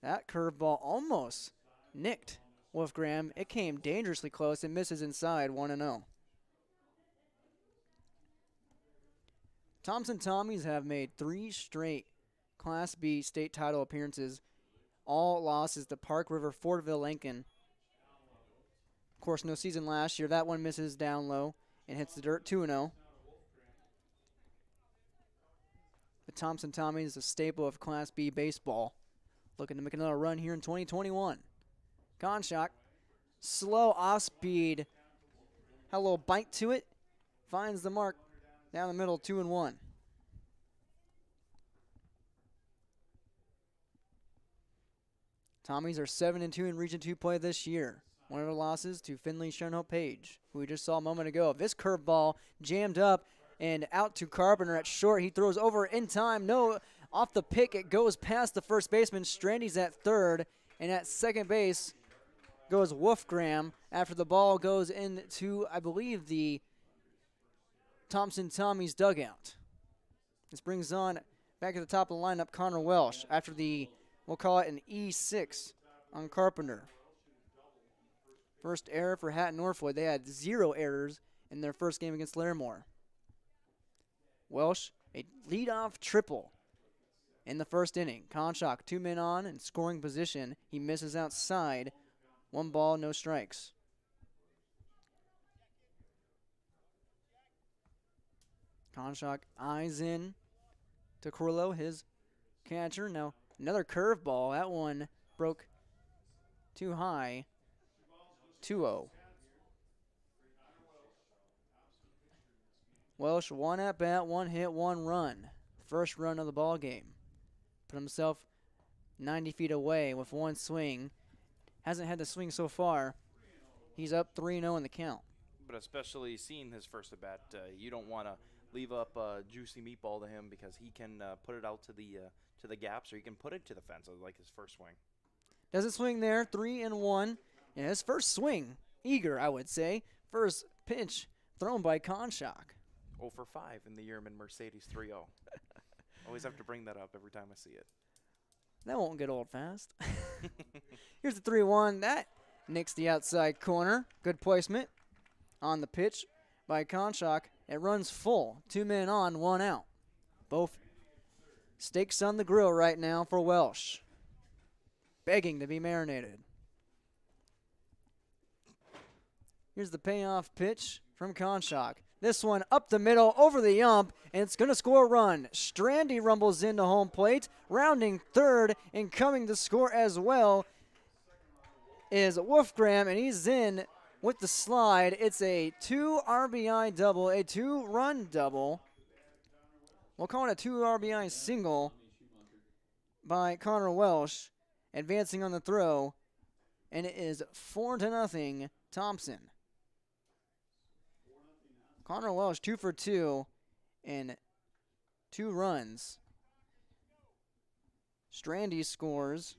That curveball almost nicked Wolfgram. It came dangerously close and misses inside, 1-0. Thompson Tommies have made 3 straight Class B state title appearances. All losses to Park River, Fortville, Lincoln. Of course, no season last year. That one misses down low and hits the dirt, 2-0. The Thompson Tommies is a staple of Class B baseball. Looking to make another run here in 2021. Conshock, slow off speed. Had a little bite to it. Finds the mark down the middle, 2-1. Tommies are 7-2 in Region 2 play this year. One of their losses to Finley Shernope Page, who we just saw a moment ago. This curveball jammed up and out to Carpenter at short. He throws over in time. No, off the pick, it goes past the first baseman. Strandy's at third, and at second base goes Wolfgram after the ball goes into, I believe, the Thompson Tommies dugout. This brings on, back at the top of the lineup, Connor Welsh after the, we'll call it an E6 on Carpenter. First error for Hatton-Northwood. They had 0 errors in their first game against Larimore. Welsh, a leadoff triple in the first inning. Conshock, 2 men on in scoring position. He misses outside. 1 ball, no strikes. Conshock eyes in to Corlo, his catcher. Now another curveball. That one broke too high. 2-0. Welsh, 1 at bat, 1 hit, 1 run. First run of the ball game. Put himself 90 feet away with 1 swing. Hasn't had the swing so far. He's up 3-0 in the count. But especially seeing his first at bat, you don't want to leave up a juicy meatball to him because he can put it out to the gaps, or he can put it to the fence like his first swing. Doesn't swing there, 3-1. And his first swing, eager, I would say. First pitch thrown by Conshock. 0 for 5 in the Yearman Mercedes 3-0. Always have to bring that up every time I see it. That won't get old fast. Here's the 3-1. That nicks the outside corner. Good placement on the pitch by Conshock. It runs full. 2 men on, 1 out. Both steaks on the grill right now for Welsh. Begging to be marinated. Here's the payoff pitch from Conshock. This one up the middle, over the ump, and it's going to score a run. Strandy rumbles into home plate, rounding third, and coming to score as well is Wolfgram, and he's in with the slide. It's a 2 RBI double, a 2-run double. We'll call it a 2 RBI single by Connor Welsh, advancing on the throw, and it is 4-0 Thompson. Connor Welsh 2 for 2 and 2 runs. Strandy scores,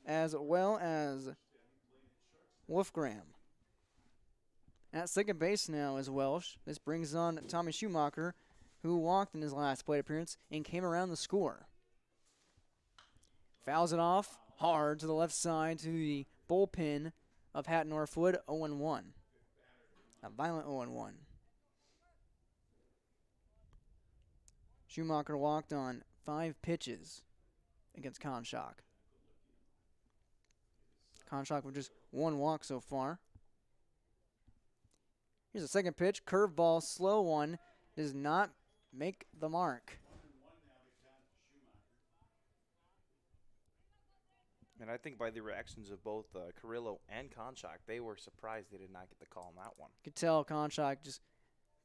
as well as Wolfgram. At second base now is Welsh. This brings on Tommy Schumacher, who walked in his last plate appearance and came around the score. Fouls it off hard to the left side to the bullpen of Hatton-Northwood, 0-1. A violent 0-1. Schumacher walked on 5 pitches against Conshock. Conshock with just 1 walk so far. Here's a second pitch, curveball, slow one, does not make the mark. And I think by the reactions of both Carrillo and Conshock, they were surprised they did not get the call on that one. You could tell Conshock just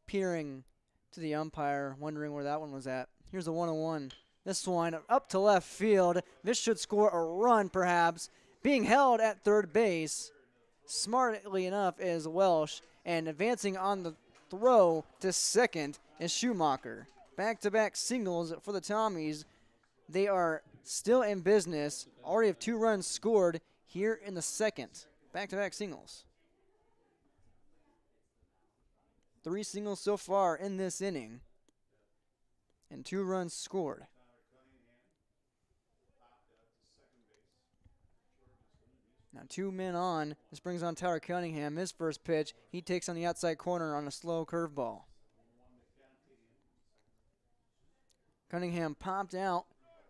peering to the umpire, wondering where that one was at. Here's a 1-1. This one up to left field. This should score a run, perhaps. Being held at third base, smartly enough, is Welsh. And advancing on the throw to second is Schumacher. Back-to-back singles for the Tommies. They are still in business. Already have 2 runs scored here in the second. Back-to-back singles. 3 singles so far in this inning. And 2 runs scored. Now 2 men on. This brings on Tyler Cunningham. His first pitch, he takes on the outside corner on a slow curveball. Cunningham popped out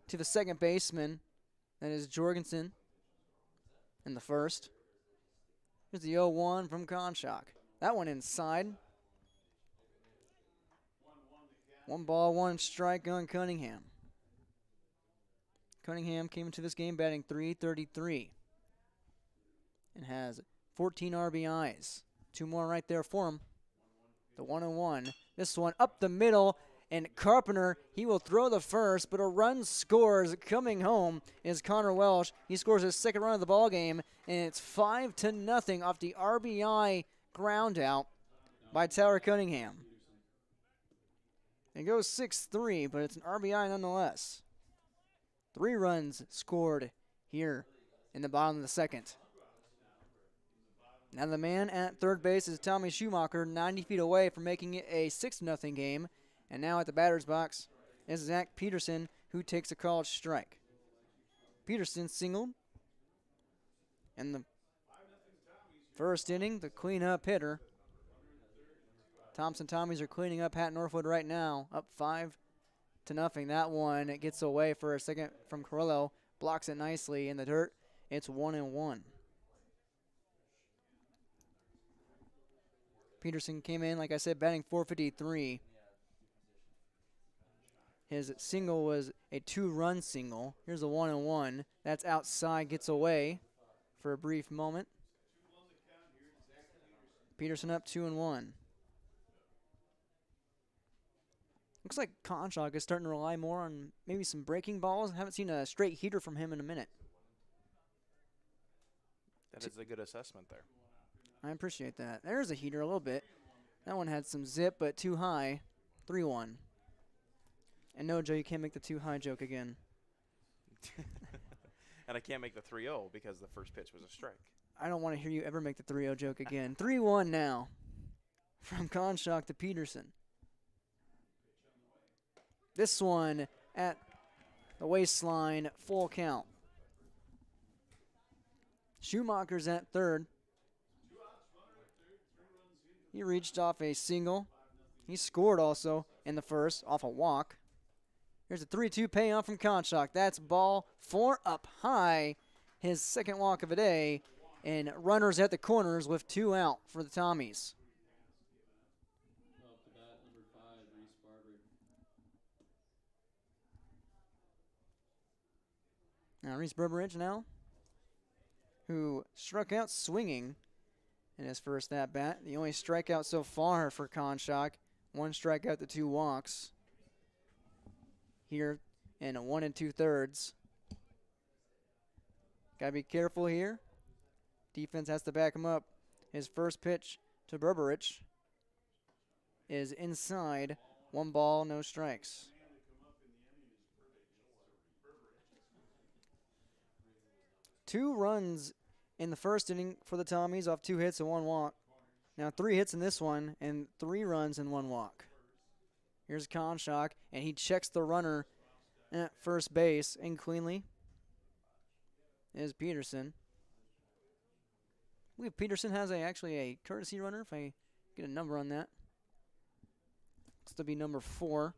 to the second baseman. That is Jorgensen in the first. Here's the 0-1 from Conshock. That one inside. 1 ball, 1 strike on Cunningham. Cunningham came into this game batting .333 and has 14 RBIs. 2 more right there for him. The 1-1. This one up the middle, and Carpenter, he will throw the first, but a run scores. Coming home is Connor Welsh. He scores his second run of the ball game, and it's 5-0 off the RBI ground out by Tyler Cunningham. It goes 6-3, but it's an RBI nonetheless. 3 runs scored here in the bottom of the second. Now the man at third base is Tommy Schumacher, 90 feet away from making it a 6-0 game. And now at the batter's box is Zach Peterson, who takes a called strike. Peterson singled in the first inning, the cleanup hitter. Thompson Tommies are cleaning up Hatton-Northwood right now, up 5-0. That one, it gets away for a second from Carrillo, blocks it nicely in the dirt. It's 1-1. Peterson came in, like I said, batting .453. His single was a 2-run single. Here's a 1-1. That's outside, gets away for a brief moment. Peterson up 2-1. Looks like Conshock is starting to rely more on maybe some breaking balls. Haven't seen a straight heater from him in a minute. That is a good assessment there. I appreciate that. There's a heater a little bit. That one had some zip, but too high. 3-1. And no, Joe, you can't make the too high joke again. And I can't make the 3-0 because the first pitch was a strike. I don't want to hear you ever make the 3-0 joke again. 3-1 now from Conshock to Peterson. This one at the waistline, full count. Schumacher's at third. He reached off a single. He scored also in the first off a walk. Here's a 3-2 payoff from Conshock. That's ball 4 up high. His second walk of the day. And runners at the corners with 2 out for the Tommies. Now Reese Berberidge now, who struck out swinging in his first at-bat. The only strikeout so far for Conshock. 1 strikeout to 2 walks. Here in a 1 2/3. Gotta be careful here. Defense has to back him up. His first pitch to Berberich is inside. 1 ball, no strikes. Two runs in the first inning for the Tommies off 2 hits and 1 walk. Now 3 hits in this one and 3 runs and 1 walk. Here's Conshock, and he checks the runner at first base, and cleanly is Peterson. I believe Peterson has actually a courtesy runner, if I get a number on that. It's to be number 4.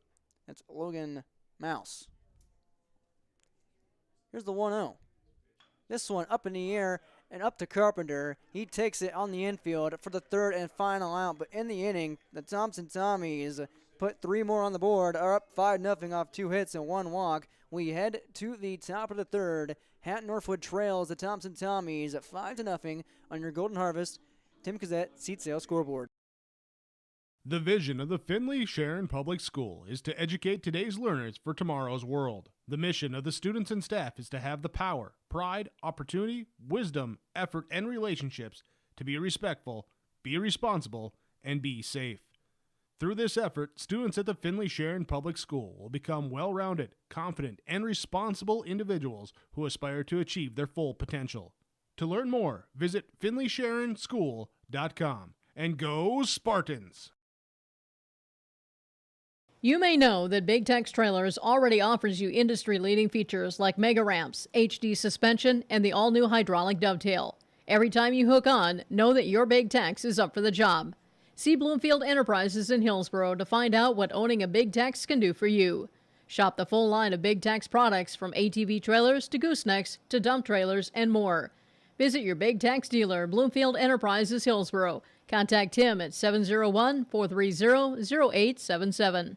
That's Logan Mouse. Here's the 1-0. This one up in the air and up to Carpenter. He takes it on the infield for the 3rd and final out. But in the inning, the Thompson Tommies put 3 more on the board, are up 5-0 off 2 hits and 1 walk. We head to the top of the 3rd. Hatton-Northwood trails the Thompson Tommies at 5-0 on your Golden Harvest Tim Cassette seat sale scoreboard. The vision of the Findlay Sharon Public School is to educate today's learners for tomorrow's world. The mission of the students and staff is to have the power, pride, opportunity, wisdom, effort, and relationships to be respectful, be responsible, and be safe. Through this effort, students at the Findlay Sharon Public School will become well-rounded, confident, and responsible individuals who aspire to achieve their full potential. To learn more, visit FindlaySharonSchool.com. And go Spartans! You may know that Big Tex Trailers already offers you industry-leading features like mega ramps, HD suspension, and the all-new hydraulic dovetail. Every time you hook on, know that your Big Tex is up for the job. See Bloomfield Enterprises in Hillsboro to find out what owning a Big Tex can do for you. Shop the full line of Big Tex products from ATV trailers to goosenecks to dump trailers and more. Visit your Big Tex dealer, Bloomfield Enterprises, Hillsboro. Contact Tim at 701-430-0877.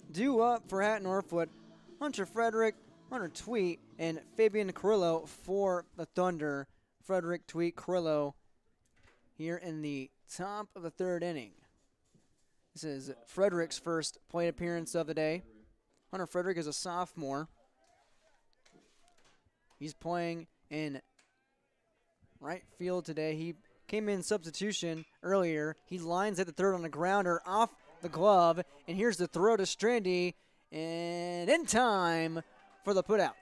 Due up for Hatton-Northwood, Hunter Frederick, Hunter Tweet, and Fabian Carrillo for the Thunder. Frederick, Tweet, Carrillo here in the top of the 3rd inning. This is Frederick's first plate appearance of the day. Hunter Frederick is a sophomore. He's playing in right field today. He came in substitution earlier. He lines at the 3rd on a grounder off the glove, and here's the throw to Strandy, and in time for the putout.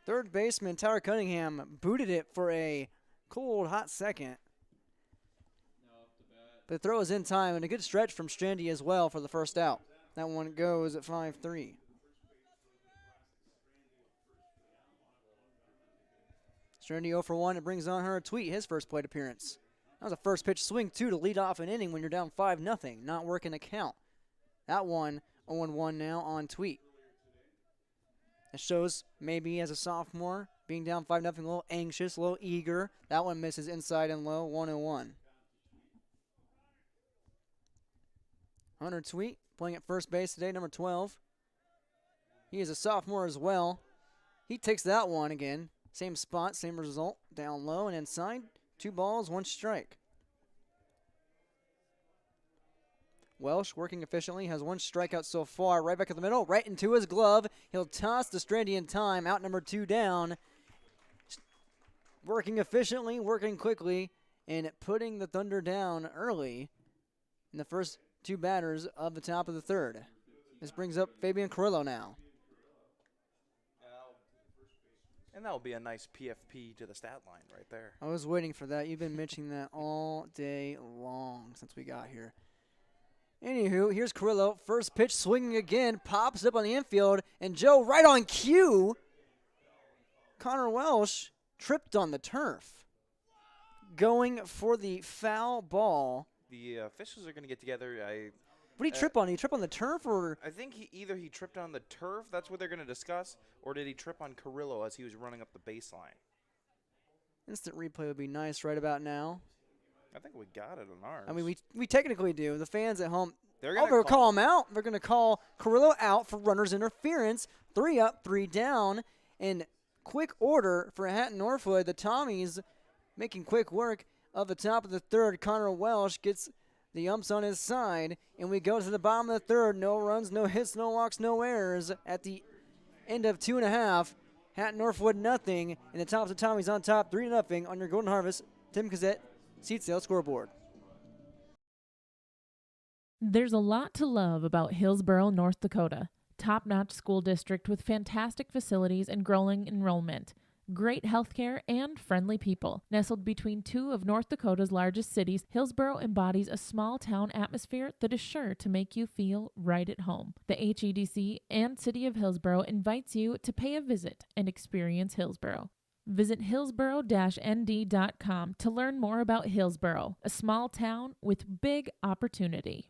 Third baseman Tyler Cunningham booted it for a cold, hot second. But the throw is in time, and a good stretch from Strandy as well for the first out. That one goes at 5-3. Strandy 0 for 1. It brings on her Tweet, his first plate appearance. That was a first pitch swing, too, to lead off an inning when you're down 5-0. Not working a count. That one 0-1 now on Tweet. It shows maybe as a sophomore, being down 5-0, a little anxious, a little eager. That one misses inside and low, 1-1. Hunter Tweet playing at first base today, number 12. He is a sophomore as well. He takes that one again. Same spot, same result. Down low and inside. 2 balls, 1 strike. Welsh working efficiently, has 1 strikeout so far. Right back in the middle, right into his glove. He'll toss to Strandy in time. Out number 2 down. Working efficiently, working quickly, and putting the Thunder down early in the first 2 batters of the top of the 3rd. This brings up Fabian Carrillo now. And that will be a nice PFP to the stat line right there. I was waiting for that. You've been mentioning that all day long since we got here. Anywho, here's Carrillo. First pitch swinging again. Pops up on the infield. And Joe right on cue. Connor Welsh tripped on the turf. Going for the foul ball. The officials are going to get together. What did he trip on? Did he trip on the turf or? I think either he tripped on the turf, that's what they're going to discuss, or did he trip on Carrillo as he was running up the baseline? Instant replay would be nice right about now. I think we got it on ours. I mean, we technically do. The fans at home, they're going to call him out. They're going to call Carrillo out for runner's interference. 3 up, 3 down, and quick order for Hatton-Northwood. The Tommies making quick work of the top of the third. Connor Welsh gets the umps on his side, and we go to the bottom of the third. No runs, no hits, no walks, no errors. At the end of 2.5, Hatton-Northwood nothing, and the top of the Tommies on top 3-0 on your Golden Harvest Tim Cassette seat sale scoreboard. There's a lot to love about Hillsboro, North Dakota. Top-notch school district with fantastic facilities and growing enrollment. Great healthcare and friendly people. Nestled between two of North Dakota's largest cities, Hillsboro embodies a small-town atmosphere that is sure to make you feel right at home. The HEDC and City of Hillsboro invites you to pay a visit and experience Hillsboro. Visit hillsboro-nd.com to learn more about Hillsboro, a small town with big opportunity.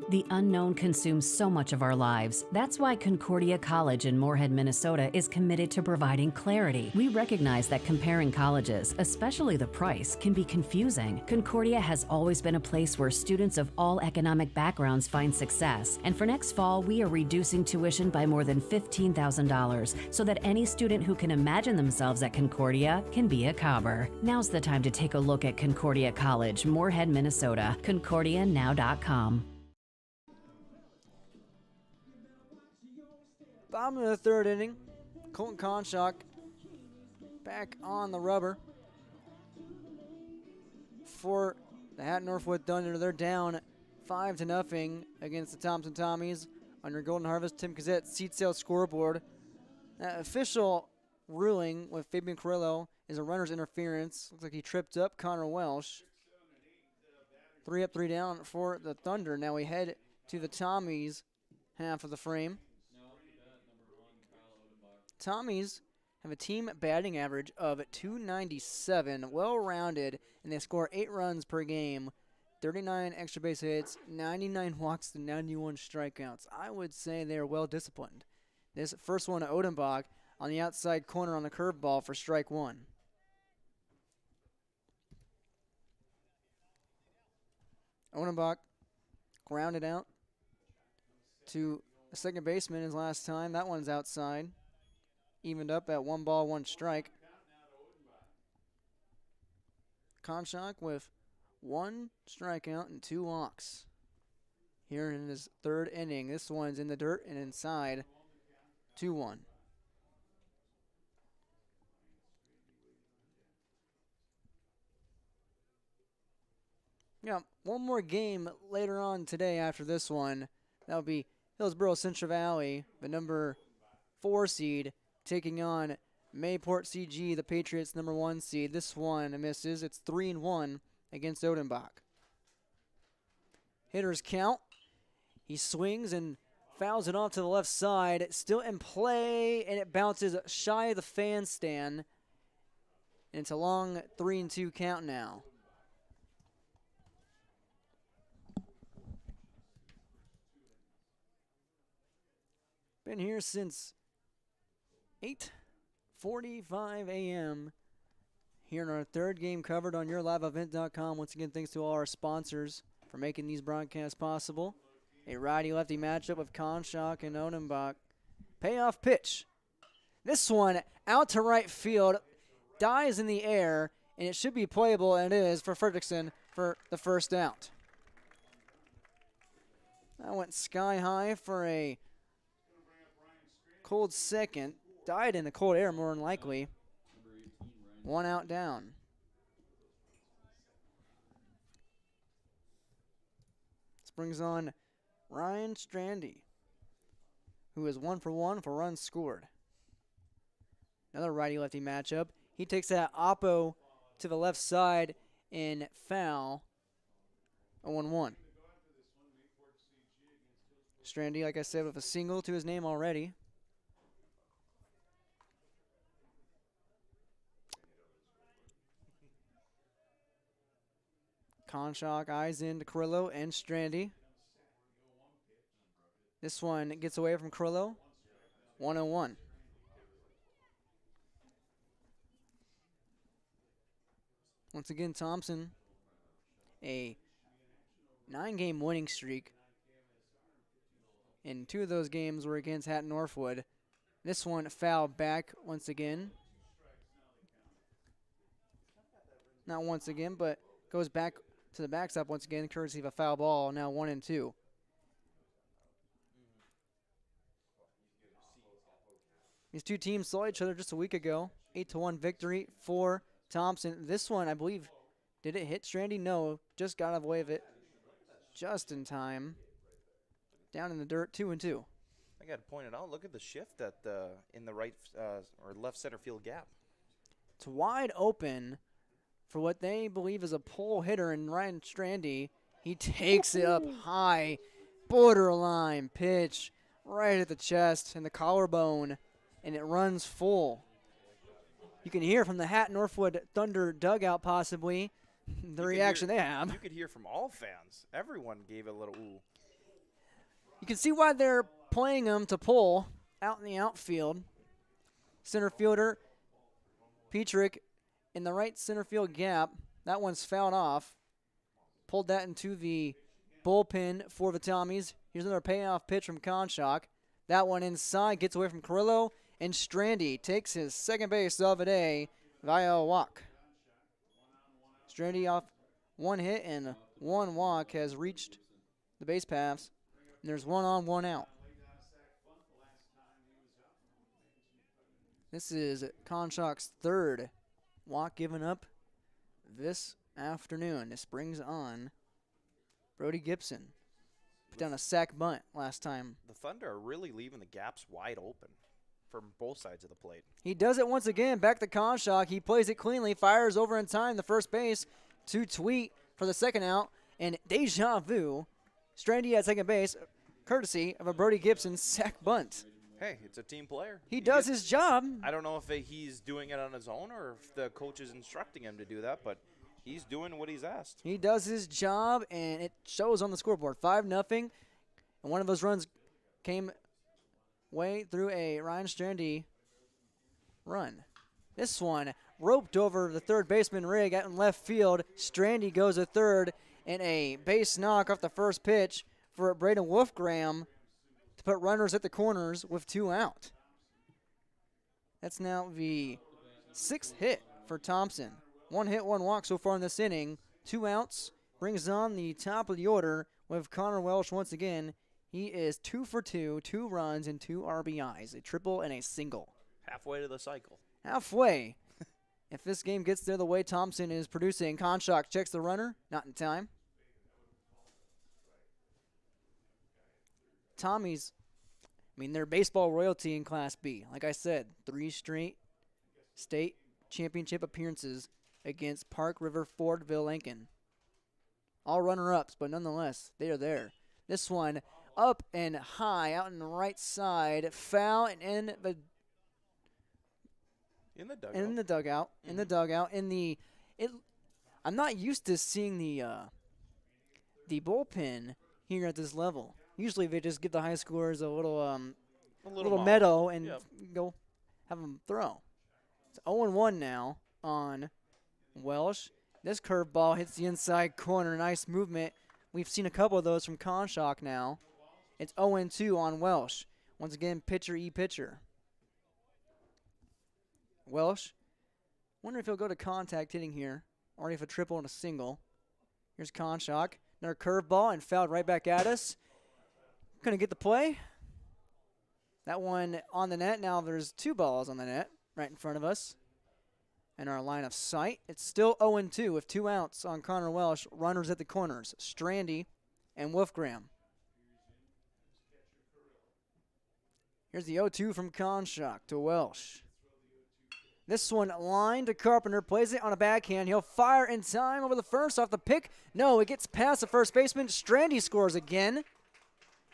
The unknown consumes so much of our lives. That's why Concordia College in Moorhead, Minnesota is committed to providing clarity. We recognize that comparing colleges, especially the price, can be confusing. Concordia has always been a place where students of all economic backgrounds find success. And for next fall, we are reducing tuition by more than $15,000 so that any student who can imagine themselves at Concordia can be a Cobber. Now's the time to take a look at Concordia College, Moorhead, Minnesota. ConcordiaNow.com. Bottom of the third inning, Colton Conshock back on the rubber for the Hatton-Northwood Thunder. They're down 5-0 against the Thompson Tommies under Golden Harvest Tim Cassette seat sale scoreboard. Official ruling with Fabian Carrillo is a runner's interference. Looks like he tripped up Connor Welsh. 3 up, 3 down for the Thunder. Now we head to the Tommies half of the frame. Tommies have a team batting average of .297, well-rounded, and they score 8 runs per game, 39 extra base hits, 99 walks to 91 strikeouts. I would say they're well-disciplined. This first one to Odenbach on the outside corner on the curveball for strike one. Odenbach grounded out to a second baseman his last time. That one's outside. Evened up at 1 ball, 1 strike. Conshock with 1 strikeout and 2 walks here in his third inning. This one's in the dirt and inside. 2-1. Yeah, one more game later on today after this one. That would be Hillsboro Central Valley, the number 4 seed, taking on Mayport CG, the Patriots' number 1 seed. This one misses. It's 3-1 against Odenbach. Hitters count. He swings and fouls it off to the left side. Still in play, and it bounces shy of the fan stand. And it's a long 3-2 count now. Been here since 8:45 a.m. here in our third game covered on yourliveevent.com. Once again, thanks to all our sponsors for making these broadcasts possible. A righty-lefty matchup of Conshock and Odenbach. Payoff pitch. This one out to right field, dies in the air, and it should be playable, and it is for Fredrickson for the first out. That went sky high for a cold second. Died in the cold air, more than likely. 1 out down. This brings on Ryan Strandy, who is 1 for 1 for runs scored. Another righty-lefty matchup. He takes that oppo to the left side and foul. 0-1. Strandy, like I said, with a single to his name already. Conshock eyes into Carrillo and Strandy. This one gets away from Carrillo. 1-1. Once again, Thompson, a 9-game winning streak and 2 of those games were against Hatton-Northwood. This one fouled back once again. Not once again, but goes back to the backstop once again, courtesy of a foul ball, now 1-2. These two teams saw each other just a week ago. 8-1 victory for Thompson. This one, I believe, did it hit Strandy? No, just got out of the way of it just in time. Down in the dirt, 2-2. I got to point it out. Look at the shift at in the right or left center field gap. It's wide open for what they believe is a pull hitter in Ryan Strandy. He takes it up high, borderline pitch, right at the chest and the collarbone, and it runs full. You can hear from the Hatton-Northwood Thunder dugout possibly the reaction they have. You could hear from all fans. Everyone gave it a little ooh. You can see why they're playing him to pull out in the outfield. Center fielder Petrick in the right center field gap. That one's fouled off. Pulled that into the bullpen for the Tommies. Here's another payoff pitch from Conshock. That one inside, gets away from Carrillo, and Strandy takes his second base of the day via a walk. Strandy off 1 hit and 1 walk has reached the base paths. And there's 1 on, 1 out. This is Conshock's 3rd walk given up this afternoon. This brings on Brody Gibson. Put down a sack bunt last time. The Thunder are really leaving the gaps wide open from both sides of the plate. He does it once again. Back to Conshock. He plays it cleanly. Fires over in time. The first base to Tweet for the second out. And deja vu. Strandy at second base, courtesy of a Brody Gibson sack bunt. Hey, it's a team player. He does his job. I don't know if he's doing it on his own or if the coach is instructing him to do that, but he's doing what he's asked. He does his job, and it shows on the scoreboard. 5-0, and one of those runs came way through a Ryan Strandy run. This one roped over the third baseman rig out in left field. Strandy goes to third, and a base knock off the first pitch for Braden Wolfgram to put runners at the corners with 2 out. That's now the 6th hit for Thompson. 1 hit, 1 walk so far in this inning. 2 outs. Brings on the top of the order with Connor Welsh once again. He is 2 for 2, 2 runs and 2 RBIs, a triple and a single. Halfway to the cycle. Halfway. If this game gets there the way Thompson is producing, Conshock checks the runner. Not in time. Tommy's, they're baseball royalty in Class B. Like I said, 3 straight state championship appearances against Park River, Fordville, Lincoln. All runner-ups, but nonetheless, they are there. This one up and high out in the right side, foul and in the dugout. I'm not used to seeing the bullpen here at this level. Usually they just give the high scorers a little meadow and go have them throw. It's 0-1 now on Welsh. This curveball hits the inside corner. Nice movement. We've seen a couple of those from Conshock now. It's 0-2 on Welsh. Once again, pitcher. Welsh. Wonder if he'll go to contact hitting here. Already have a triple and a single. Here's Conshock. Another curveball and fouled right back at us. Gonna get the play. That one on the net. Now there's 2 balls on the net right in front of us. In our line of sight. It's still 0-2 with 2 outs on Connor Welsh. Runners at the corners. Strandy and Wolfgram. Here's the 0-2 from Conshock to Welsh. This one line to Carpenter. Plays it on a backhand. He'll fire in time over the first off the pick. No, it gets past the first baseman. Strandy scores again.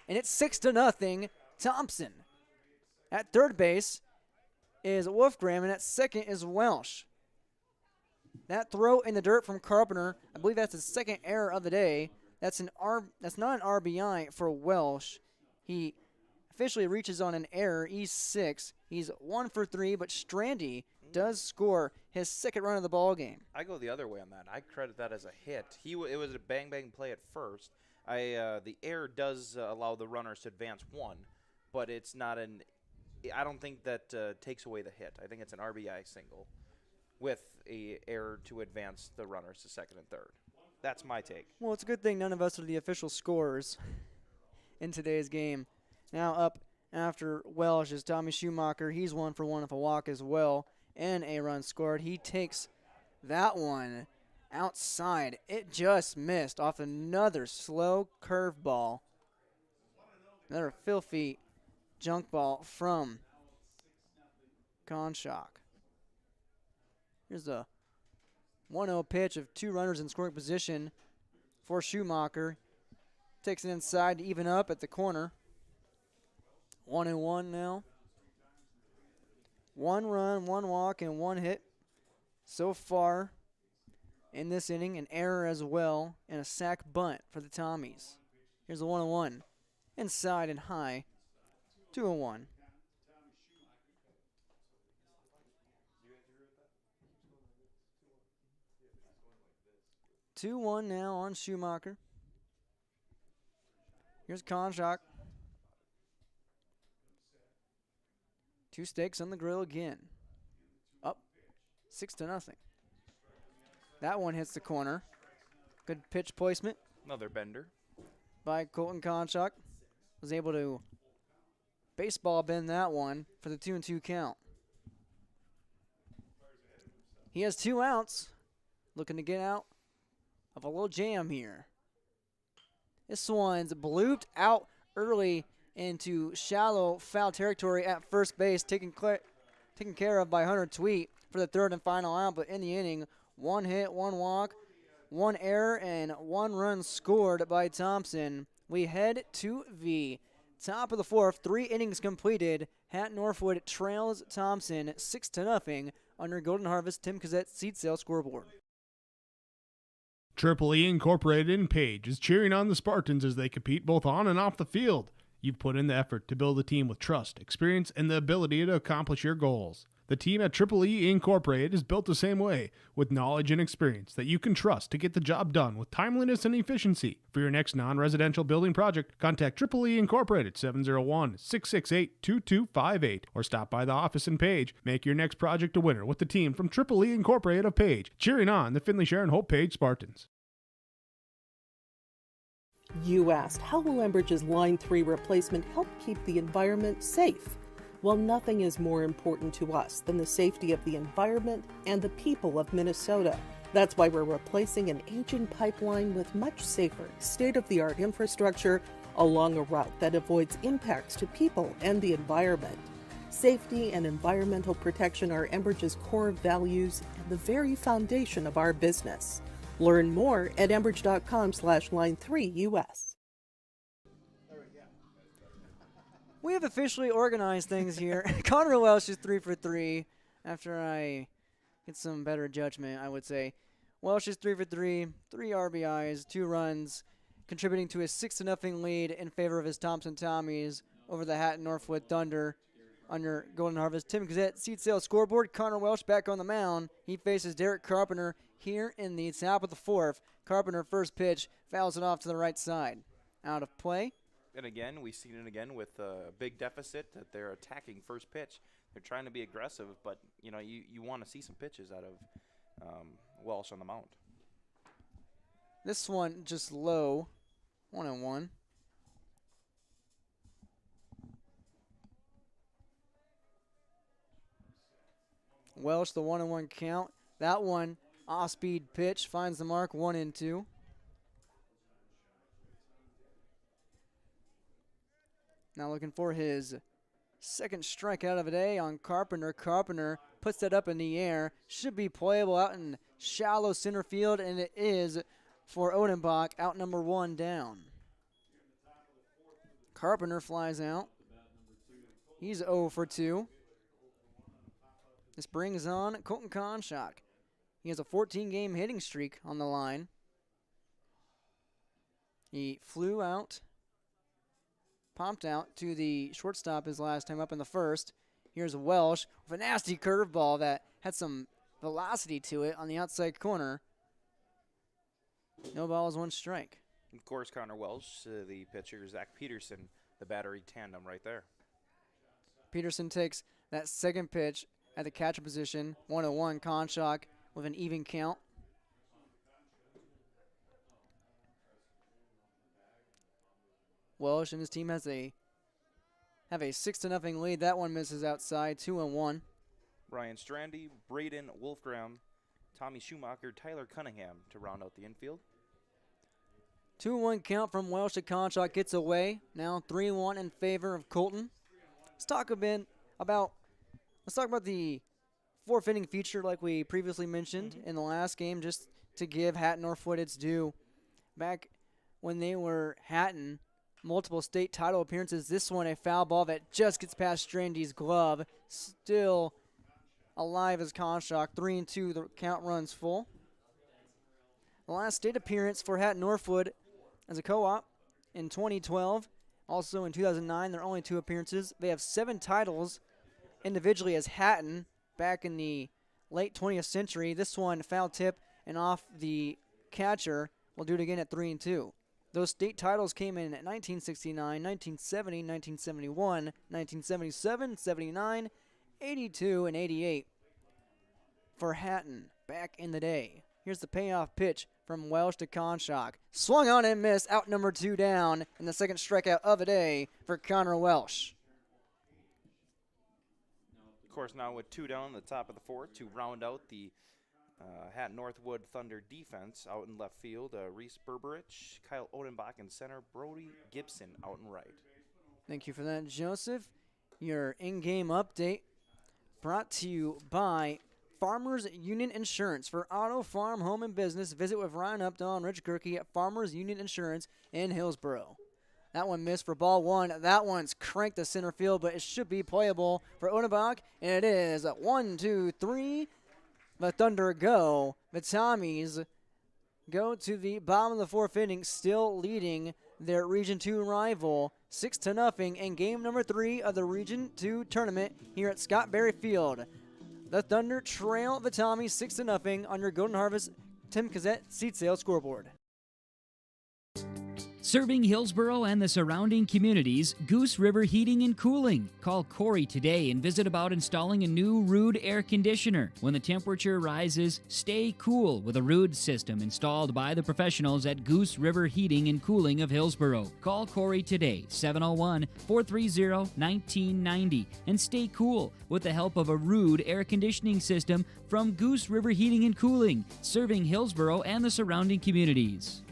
And it's 6-0 Thompson. At third base is Wolfgram, and at second is Welsh. That throw in the dirt from Carpenter, I believe that's his second error of the day. That's not an RBI for Welsh. He officially reaches on an error, E6. He's 1 for 3, but Strandy does score his second run of the ball game. I go the other way on that. I credit that as a hit. It was a bang play at first. The air does allow the runners to advance one, but it's not an. I don't think that takes away the hit. I think it's an RBI single with a error to advance the runners to second and third. That's my take. Well, it's a good thing none of us are the official scorers in today's game. Now up after Welsh is Tommy Schumacher. He's 1 for 1 with a walk as well and a run scored. He takes that one outside. It just missed off another slow curveball. Another filthy junk ball from Conshock. Here's a 1-0 pitch of 2 runners in scoring position for Schumacher. Takes it inside to even up at the corner. 1-1 now. 1 run, 1 walk, and 1 hit so far in this inning. An error as well, and a sac bunt for the Tommies. Here's a 1-1. Inside and high. 2-1. 2-1 now on Schumacher. Here's Conshock. 2 stakes on the grill again. Up 6-0. That one hits the corner. Good pitch placement. Another bender by Colton Conshock. Was able to baseball bend that one for the 2-2 count. He has 2 outs. Looking to get out of a little jam here. This one's blooped out early into shallow foul territory at first base, taken care of by Hunter Tweet for the 3rd and final out. But in the inning, 1 hit, 1 walk, 1 error, and 1 run scored by Thompson. We head to the top of the 4th. 3 innings completed. Hatton-Northwood trails Thompson 6-0 under Golden Harvest Tim Cassette seed sale scoreboard. Triple E Incorporated in Page is cheering on the Spartans as they compete both on and off the field. You've put in the effort to build a team with trust, experience, and the ability to accomplish your goals. The team at Triple E Incorporated is built the same way, with knowledge and experience that you can trust to get the job done with timeliness and efficiency. For your next non-residential building project, contact Triple E Incorporated 701-668-2258 or stop by the office in Page. Make your next project a winner with the team from Triple E Incorporated of Page, cheering on the Finley Sharon Hope Page Spartans. You asked, how will Enbridge's Line 3 replacement help keep the environment safe? Well, nothing is more important to us than the safety of the environment and the people of Minnesota. That's why we're replacing an aging pipeline with much safer, state-of-the-art infrastructure along a route that avoids impacts to people and the environment. Safety and environmental protection are Enbridge's core values and the very foundation of our business. Learn more at enbridge.com/line3US. We have officially organized things here. Connor Welsh is 3 for 3 after I get some better judgment, I would say. Welsh is 3 for 3, 3 RBIs, 2 runs, contributing to a 6-0 lead in favor of his Thompson Tommies over the Hatton-Northwood Thunder under Golden Harvest. Tim Cassette, seat sale scoreboard. Connor Welsh back on the mound. He faces Derek Carpenter here in the top of the 4th. Carpenter, first pitch, fouls it off to the right side. Out of play. And again, we've seen it again with a big deficit that they're attacking first pitch. They're trying to be aggressive, but you want to see some pitches out of Welsh on the mound. This one just low, 1-1. Welsh, the 1-1 count. That one, off-speed pitch, finds the mark, 1-2. Now looking for his second strikeout of the day on Carpenter. Carpenter puts that up in the air. Should be playable out in shallow center field, and it is for Odenbach, out number 1 down. Carpenter flies out. He's 0 for 2. This brings on Colton Conshock. He has a 14-game hitting streak on the line. He flew out, popped out to the shortstop his last time up in the first. Here's Welsh with a nasty curveball that had some velocity to it on the outside corner. No balls, 1 strike. Of course, Connor Welsh, the pitcher, Zach Peterson, the battery tandem right there. Peterson takes that second pitch at the catcher position. 1-1, Conshock with an even count. Welsh and his team have a 6-0 lead. That one misses outside. 2-1. Ryan Strandy, Braden Wolfgram, Tommy Schumacher, Tyler Cunningham to round out the infield. 2-1 count from Welsh to Conshock gets away. Now 3-1 in favor of Colton. Let's talk about the 4th inning feature like we previously mentioned in the last game, just to give Hatton-Northwood its due. Back when they were Hatton, multiple state title appearances. This one a foul ball that just gets past Strandy's glove. Still alive as Conshock. 3-2, the count runs full. The last state appearance for Hatton-Northwood as a co-op in 2012. Also in 2009, their only 2 appearances. They have 7 titles individually as Hatton back in the late 20th century. This one foul tip and off the catcher. We'll do it again at 3-2. Those state titles came in at 1969, 1970, 1971, 1977, 79, 82, and 88 for Hatton back in the day. Here's the payoff pitch from Welsh to Conshock. Swung on and missed, out number 2 down, and the second strikeout of the day for Connor Welsh. Of course, now with 2 down in the top of the 4th to round out the Hatton-Northwood Thunder defense out in left field. Reese Berberich, Kyle Odenbach in center, Brody Gibson out in right. Thank you for that, Joseph. Your in-game update brought to you by Farmers Union Insurance. For auto, farm, home, and business, visit with Ryan Updahl and Rich Gerke at Farmers Union Insurance in Hillsboro. That one missed for ball 1. That one's cranked to center field, but it should be playable for Odenbach, and it is. 1, 2, 3. The Thunder go. The Tommies go to the bottom of the 4th inning, still leading their Region 2 rival 6-0 in game number 3 of the Region 2 tournament here at Scott Berry Field. The Thunder trail the Tommies 6-0 on your Golden Harvest Tim Cassette seat sale scoreboard. Serving Hillsboro and the surrounding communities, Goose River Heating and Cooling. Call Corey today and visit about installing a new Ruud air conditioner. When the temperature rises, stay cool with a Ruud system installed by the professionals at Goose River Heating and Cooling of Hillsboro. Call Corey today, 701-430-1990, and stay cool with the help of a Ruud air conditioning system from Goose River Heating and Cooling, serving Hillsboro and the surrounding communities.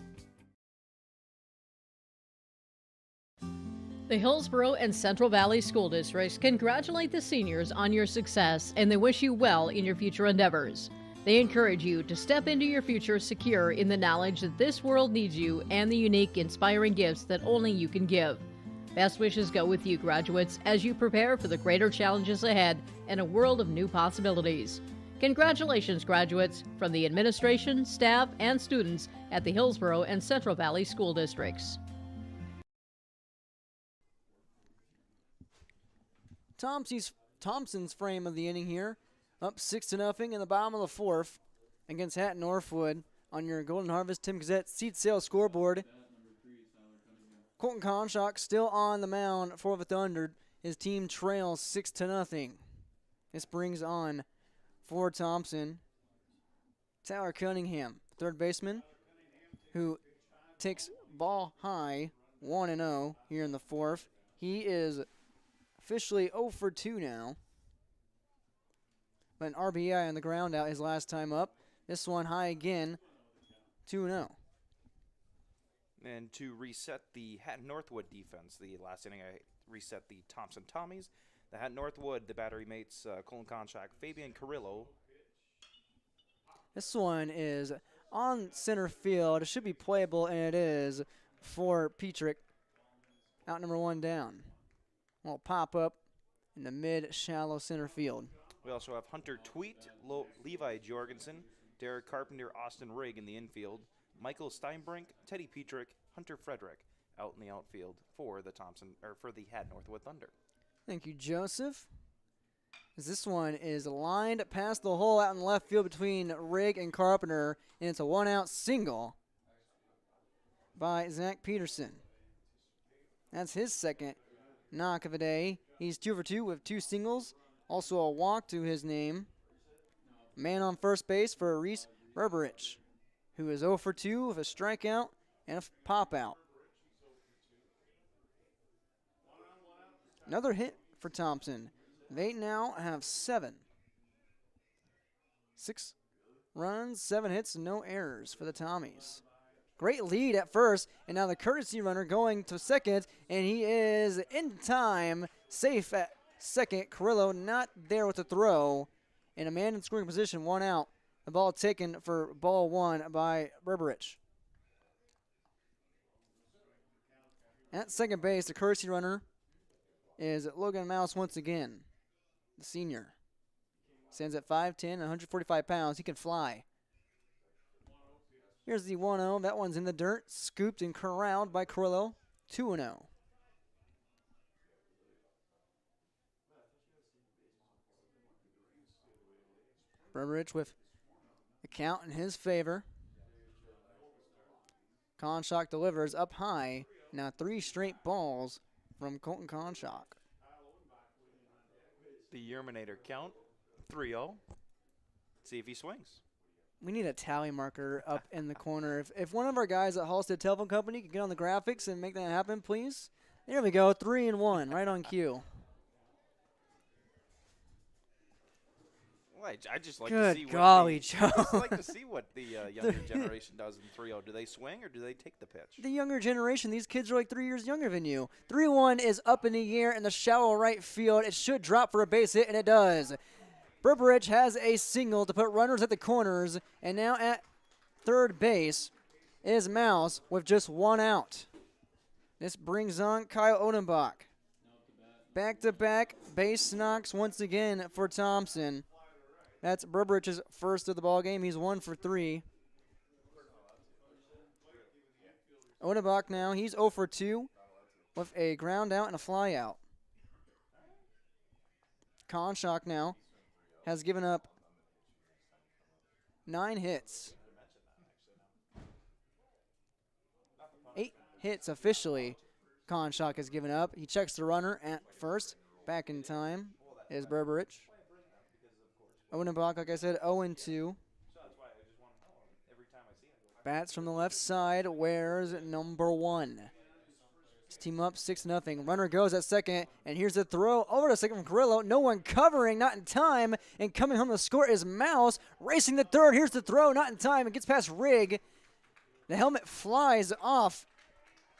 The Hillsboro and Central Valley School Districts congratulate the seniors on your success, and they wish you well in your future endeavors. They encourage you to step into your future secure in the knowledge that this world needs you and the unique, inspiring gifts that only you can give. Best wishes go with you, graduates, as you prepare for the greater challenges ahead and a world of new possibilities. Congratulations, graduates, from the administration, staff, and students at the Hillsboro and Central Valley School Districts. Thompson's frame of the inning here, up 6-0 in the bottom of the 4th against Hatton-Northwood on your Golden Harvest Tim Cassette seat sale scoreboard. Colton Conshock still on the mound for the Thunder. His team trails 6-0. This brings on for Thompson Tyler Cunningham, third baseman, who takes ball high, 1-0 here in the 4th. He is officially 0 for 2 now. But an RBI on the ground out his last time up. This one high again, 2-0. And to reset the Hatton-Northwood defense, the last inning I reset the Thompson Tommies. The Hatton-Northwood, the battery mates, Colin Conshock, Fabian Carrillo. This one is on center field. It should be playable, and it is for Petrick. Out number 1 down. Will pop up in the mid-shallow center field. We also have Hunter Tweet, Levi Jorgensen, Derek Carpenter, Austin Rigg in the infield, Michael Steinbrink, Teddy Petrick, Hunter Frederick out in the outfield for the Hatton-Northwood Thunder. Thank you, Joseph. As this one is lined past the hole out in left field between Rigg and Carpenter, and it's a one-out single by Zach Peterson. That's his second knock of the day. He's 2 for 2 with 2 singles, also a walk to his name. Man on first base for Reese Berberich, who is 0 for 2 with a strikeout and a pop-out. Another hit for Thompson. They now have 7. 6 runs, 7 hits, no errors for the Tommies. Great lead at first, and now the courtesy runner going to second, and he is in time, safe at second. Carrillo not there with the throw, and a man in scoring position, 1 out. The ball taken for ball 1 by Berberich. At second base, the courtesy runner is Logan Mouse once again, the senior. Stands at 5'10", 145 pounds. He can fly. Here's the 1-0. That one's in the dirt. Scooped and corralled by Carrillo. 2-0. Berberich with the count in his favor. Conshock delivers up high. Now 3 straight balls from Colton Conshock. The Yerminator count, 3-0. See if he swings. We need a tally marker up in the corner. If one of our guys at Halstead Telephone Company could get on the graphics and make that happen, please. There we go, 3-1, right on cue. Well, I just like Good to see golly, what Joe. I just like to see what the younger generation does in 3-0. Do they swing or do they take the pitch? The younger generation, these kids are like 3 years younger than you. 3-1 is up in the air in the shallow right field. It should drop for a base hit, and it does. Berberich has a single to put runners at the corners, and now at third base is Mouse with just 1 out. This brings on Kyle Odenbach. Back-to-back base knocks once again for Thompson. That's Berberich's first of the ball game. He's 1 for 3. Odenbach now, he's 0 for 2 with a ground out and a fly out. Conshock now has given up 9 hits. 8 hits officially Conshock has given up. He checks the runner at first. Back in time is Berberich. Odenbach, like I said, 0-2. Bats from the left side. Where's number 1? Let's team up 6-0. Runner goes at second, and here's the throw over to second from Carrillo. No one covering, not in time, and coming home to score is Mouse. Racing the third. Here's the throw, not in time. It gets past Rigg. The helmet flies off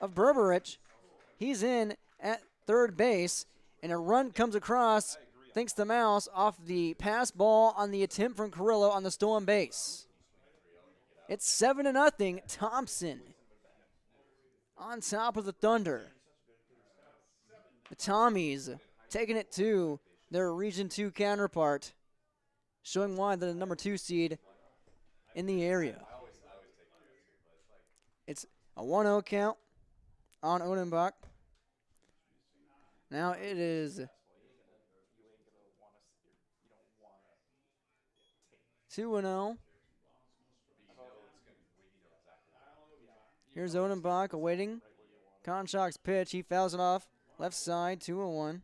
of Berberich. He's in at third base, and a run comes across thanks to Mouse off the pass ball on the attempt from Carrillo on the stolen base. It's 7-0. Thompson on top of the Thunder. The Tommies taking it to their Region 2 counterpart, showing why they're the number 2 seed in the area. It's a 1-0 count on Odenbach. Now it is 2-0. Here's Odenbach awaiting Conshock's pitch. He fouls it off left side, 2-1.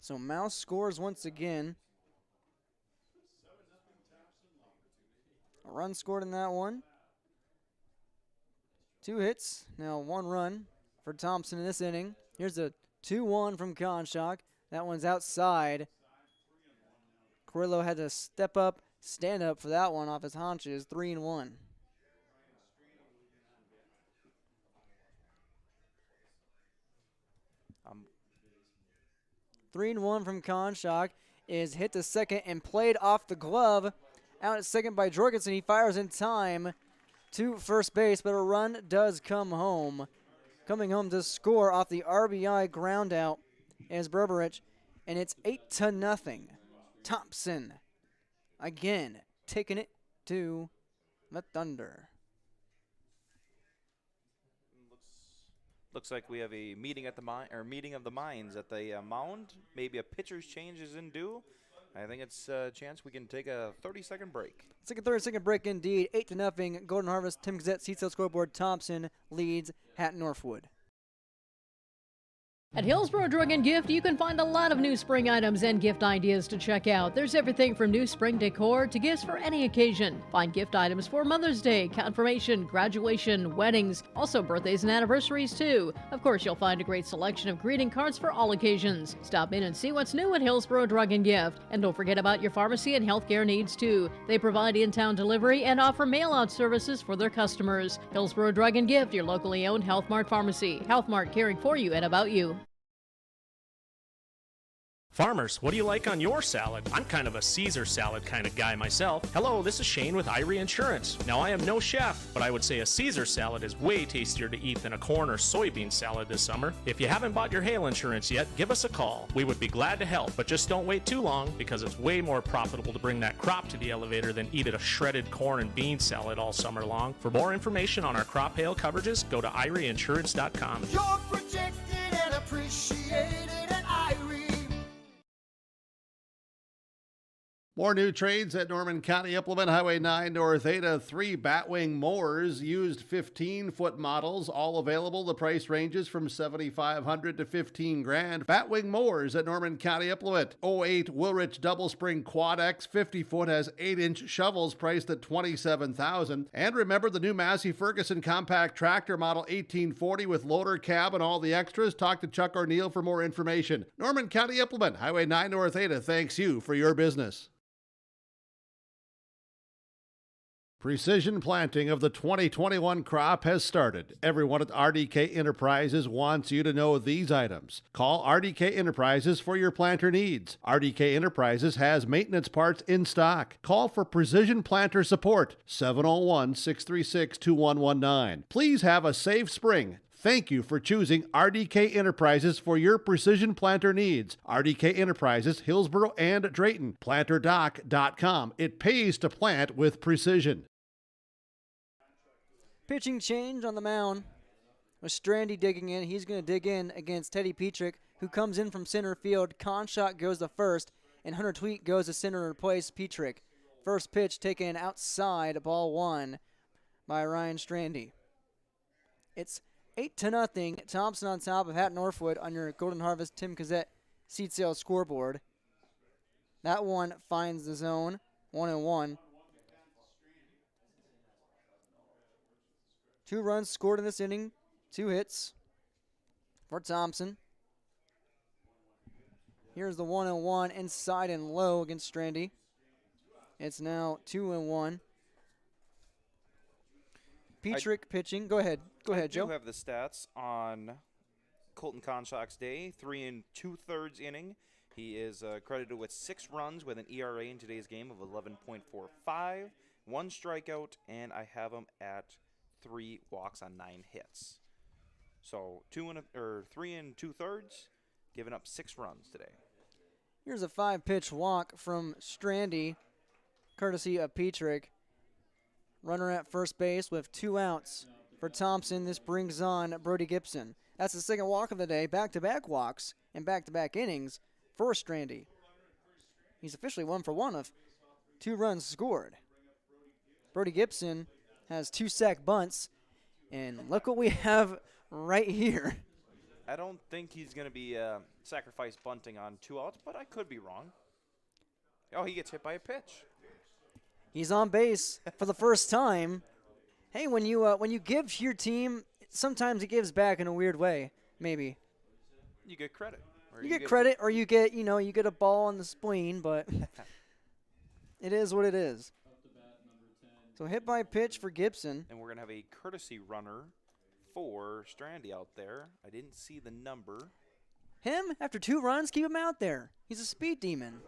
So Mouse scores once again. A run scored in that one. 2 hits, now 1 run for Thompson in this inning. Here's a 2-1 from Conshock. That one's outside. Carrillo had to step up, stand up for that one off his haunches. 3-1. Um, 3-1 from Conshock is hit to second and played off the glove. Out at second by Jorgensen. He fires in time to first base, but a run does come home. Coming home to score off the RBI ground out is Berberich, and it's 8-0. Thompson again taking it to the Thunder. Looks like we have a meeting at the meeting of the minds at the mound. Maybe a pitcher's change is in due. I think it's a chance we can take a 30-second break. Let's take a 30-second break indeed. 8-0. Golden Harvest. Tim Gazette, seat sale scoreboard. Thompson leads Hatton-Northwood. At Hillsborough Drug and Gift, you can find a lot of new spring items and gift ideas to check out. There's everything from new spring decor to gifts for any occasion. Find gift items for Mother's Day, confirmation, graduation, weddings, also birthdays and anniversaries too. Of course, you'll find a great selection of greeting cards for all occasions. Stop in and see what's new at Hillsborough Drug and Gift. And don't forget about your pharmacy and healthcare needs too. They provide in-town delivery and offer mail-out services for their customers. Hillsborough Drug and Gift, your locally owned Health Mart pharmacy. Health Mart, caring for you and about you. Farmers, what do you like on your salad? I'm kind of a Caesar salad kind of guy myself. Hello, this is Shane with Irie Insurance. Now, I am no chef, but I would say a Caesar salad is way tastier to eat than a corn or soybean salad this summer. If you haven't bought your hail insurance yet, give us a call. We would be glad to help, but just don't wait too long because it's way more profitable to bring that crop to the elevator than eat a shredded corn and bean salad all summer long. For more information on our crop hail coverages, go to IrieInsurance.com. You're protected and appreciated at Irie. More new trades at Norman County Implement Highway 9 North Ada. 3 Batwing mowers, used 15-foot models, all available. The price ranges from $7,500 to $15,000. Batwing mowers at Norman County Implement. 08 Wilrich Double Spring Quad X 50-foot has 8-inch shovels priced at $27,000. And remember the new Massey Ferguson compact tractor model 1840 with loader cab and all the extras. Talk to Chuck O'Neill for more information. Norman County Implement Highway 9 North Ada thanks you for your business. Precision planting of the 2021 crop has started. Everyone at RDK Enterprises wants you to know these items. Call RDK Enterprises for your planter needs. RDK Enterprises has maintenance parts in stock. Call for precision planter support, 701-636-2119. Please have a safe spring. Thank you for choosing RDK Enterprises for your precision planter needs. RDK Enterprises, Hillsborough and Drayton. PlanterDoc.com. It pays to plant with precision. Pitching change on the mound. With Strandy digging in. He's going to dig in against Teddy Petrick, who comes in from center field. Conshot goes to first, and Hunter Tweet goes to center to replace Petrick. First pitch taken outside, ball 1 by Ryan Strandy. It's 8-0. Thompson on top of Hatton-Northwood on your Golden Harvest Tim Gazette seat sale scoreboard. That one finds the zone, 1-1. 2 runs scored in this inning, 2 hits for Thompson. Here's the 1-1 inside and low against Strandy. It's now 2-1. Petrick pitching. Go ahead, Joe. I do have the stats on Colton Conshot's day. 3 2/3 inning. He is credited with 6 runs with an ERA in today's game of 11.45, 1 strikeout, and I have him at 3 walks on 9 hits. So 3 2/3, giving up 6 runs today. Here's a 5-pitch walk from Strandy, courtesy of Petrick. Runner at first base with 2 outs for Thompson. This brings on Brody Gibson. That's the second walk of the day. Back-to-back walks and back-to-back innings for Strandy. He's officially 1 for 1 of 2 runs scored. Brody Gibson has 2 sack bunts, and look what we have right here. I don't think he's going to be sacrifice bunting on 2 outs, but I could be wrong. Oh, he gets hit by a pitch. He's on base for the first time. Hey, when you give to your team, sometimes it gives back in a weird way. Maybe you get credit. You get credit, or you get a ball on the spleen, but it is what it is. So hit by pitch for Gibson. And we're gonna have a courtesy runner for Strandy out there. I didn't see the number. Him after 2 runs, keep him out there. He's a speed demon.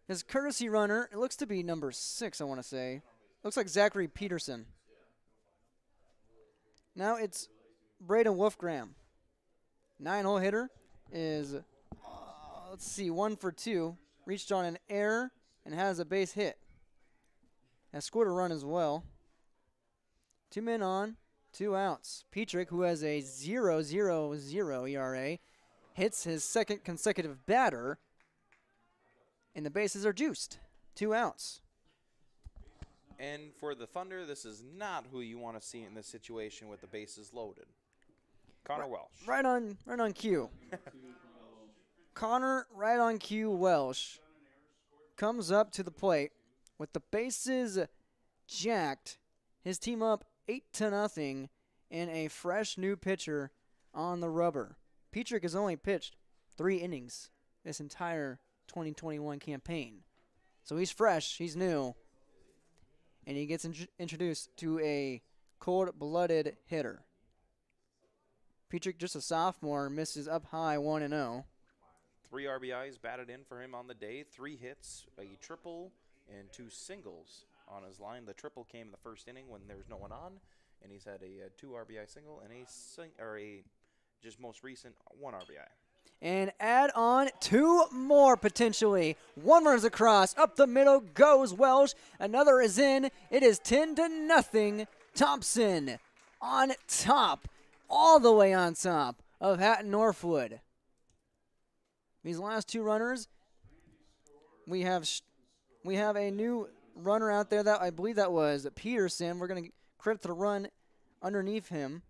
His courtesy runner, it looks to be number 6, I want to say. Looks like Zachary Peterson. Now it's Braden Wolfgram. 9-hole hitter is, 1 for 2. Reached on an error and has a base hit. Has scored a run as well. 2 men on, 2 outs. Petrick, who has a 0.00 ERA, hits his second consecutive batter, and the bases are juiced. 2 outs. And for the Thunder, this is not who you want to see in this situation with the bases loaded. Connor Welsh. Right on cue. Connor, right on cue, Welsh comes up to the plate with the bases jacked. His team up 8-0, and a fresh new pitcher on the rubber. Petrick has only pitched 3 innings this entire 2021 campaign. So he's fresh, he's new, and he gets introduced to a cold-blooded hitter. Petrick, just a sophomore, misses up high 1-0. 3 RBIs batted in for him on the day, 3 hits, a triple, and 2 singles on his line. The triple came in the first inning when there was no one on, and he's had a 2 RBI single and a just most recent 1 RBI. And add on 2 more potentially. 1 runs across, up the middle goes Welsh. Another is in. It is 10-0. Thompson on top, all the way on top of Hatton-Northwood. These last 2 runners, we have a new runner out there that I believe that was Peterson. We're going to credit the run underneath him.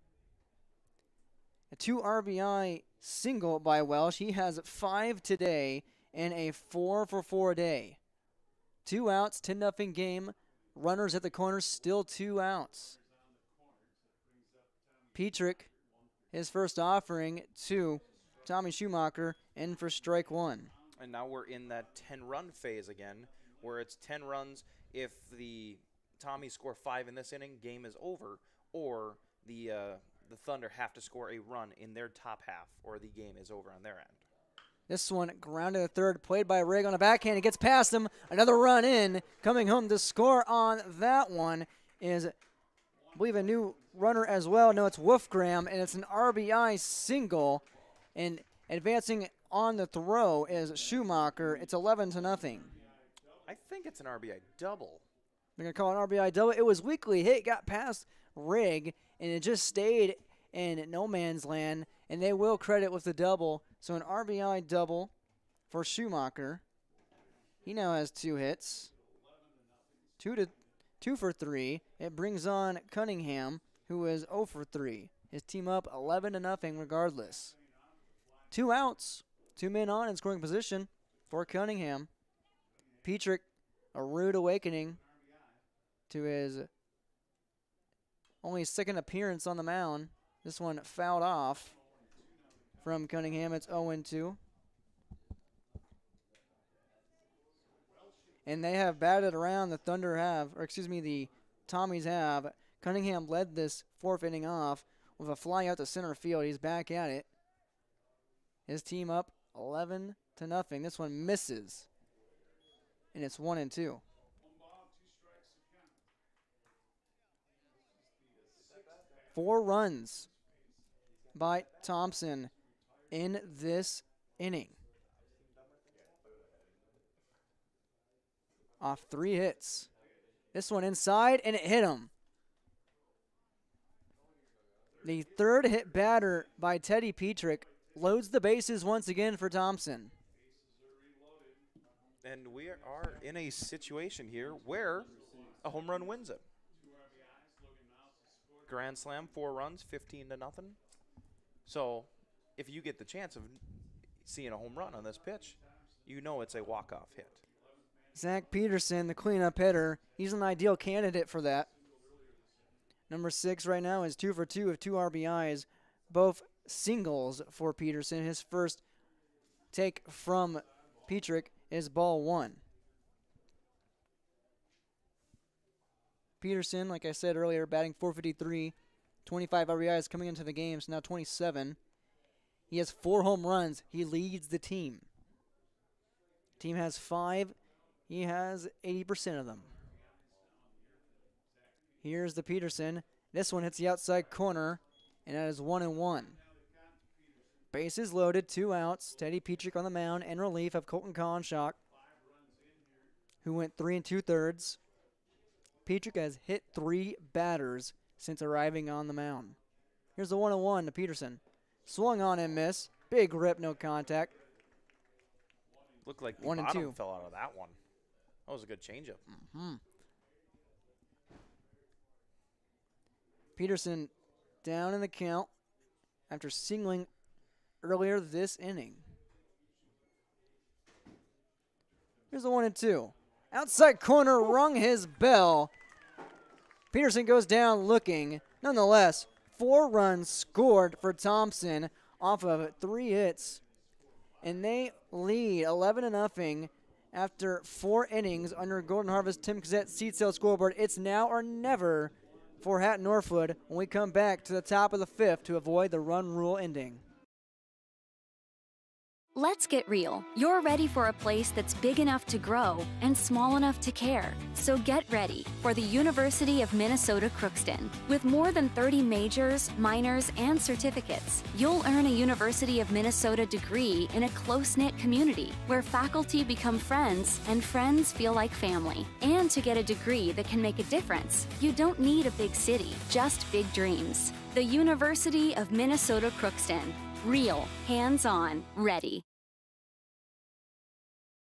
A 2 RBI single by Welsh. He has 5 today and a 4-for-4 day. 2 outs, 10-0 game. Runners at the corners, still 2 outs. Petrick, his first offering to Tommy Schumacher, in for strike 1. And now we're in that 10-run phase again, where it's 10 runs. If the Tommies score 5 in this inning, game is over, or the Thunder have to score a run in their top half, or the game is over on their end. This one grounded to third, played by Rigg on the backhand. It gets past him. Another run in. Coming home to score on that one is, I believe, a new runner as well. No, it's Wolfgram, and it's an RBI single. And advancing on the throw is Schumacher. It's 11-0. I think it's an RBI double. They're going to call it an RBI double. It was weakly hit, got past Rigg, and it just stayed in no man's land, and they will credit with the double. So an RBI double for Schumacher. He now has 2 hits. 2 for 3. It brings on Cunningham, who is 0 for 3. His team up 11-0 regardless. 2 outs, 2 men on in scoring position for Cunningham. Petrick, a rude awakening to his only second appearance on the mound. This one fouled off from Cunningham. It's 0-2. And they have batted around, the Tommies have. Cunningham led this 4th inning off with a fly out to center field. He's back at it. His team up 11-0. This one misses. And it's 1-2. Four runs by Thompson in this inning. Off 3 hits. This one inside, and it hit him. The 3rd hit batter by Teddy Petrick loads the bases once again for Thompson. And we are in a situation here where a home run wins it. Grand slam, 4 runs, 15-0. So if you get the chance of seeing a home run on this pitch, you know it's a walk-off hit. Zach Peterson, the cleanup hitter, he's an ideal candidate for that. Number 6 right now is 2 for 2 with 2 RBIs, both singles for Peterson. His first take from Petrick is ball 1. Peterson, like I said earlier, batting .453, 25 RBIs coming into the game, so now 27. He has 4 home runs. He leads the team. Team has 5. He has 80% of them. Here's the Peterson. This one hits the outside corner, and that is 1-1. Bases loaded, 2 outs. Teddy Petrick on the mound in relief of Colton Conshock, who went 3 2/3. Petrick has hit 3 batters since arriving on the mound. Here's the 1-1 to Peterson. Swung on and miss. Big rip, no contact. Looked like the 1 and bottom 2. fell out of that one. That was a good changeup. Peterson down in the count after singling earlier this inning. Here's the 1-2. Outside corner, rung his bell. Peterson goes down looking. Nonetheless, 4 runs scored for Thompson off of 3 hits. And they lead 11-0 after 4 innings under Golden Harvest Tim Cassette seat sale scoreboard. It's now or never for Hatton-Northwood when we come back to the top of the 5th to avoid the run rule ending. Let's get real. You're ready for a place that's big enough to grow and small enough to care. So get ready for the University of Minnesota Crookston. With more than 30 majors, minors, and certificates, you'll earn a University of Minnesota degree in a close-knit community where faculty become friends and friends feel like family. And to get a degree that can make a difference, you don't need a big city, just big dreams. The University of Minnesota Crookston. Real, hands-on, ready.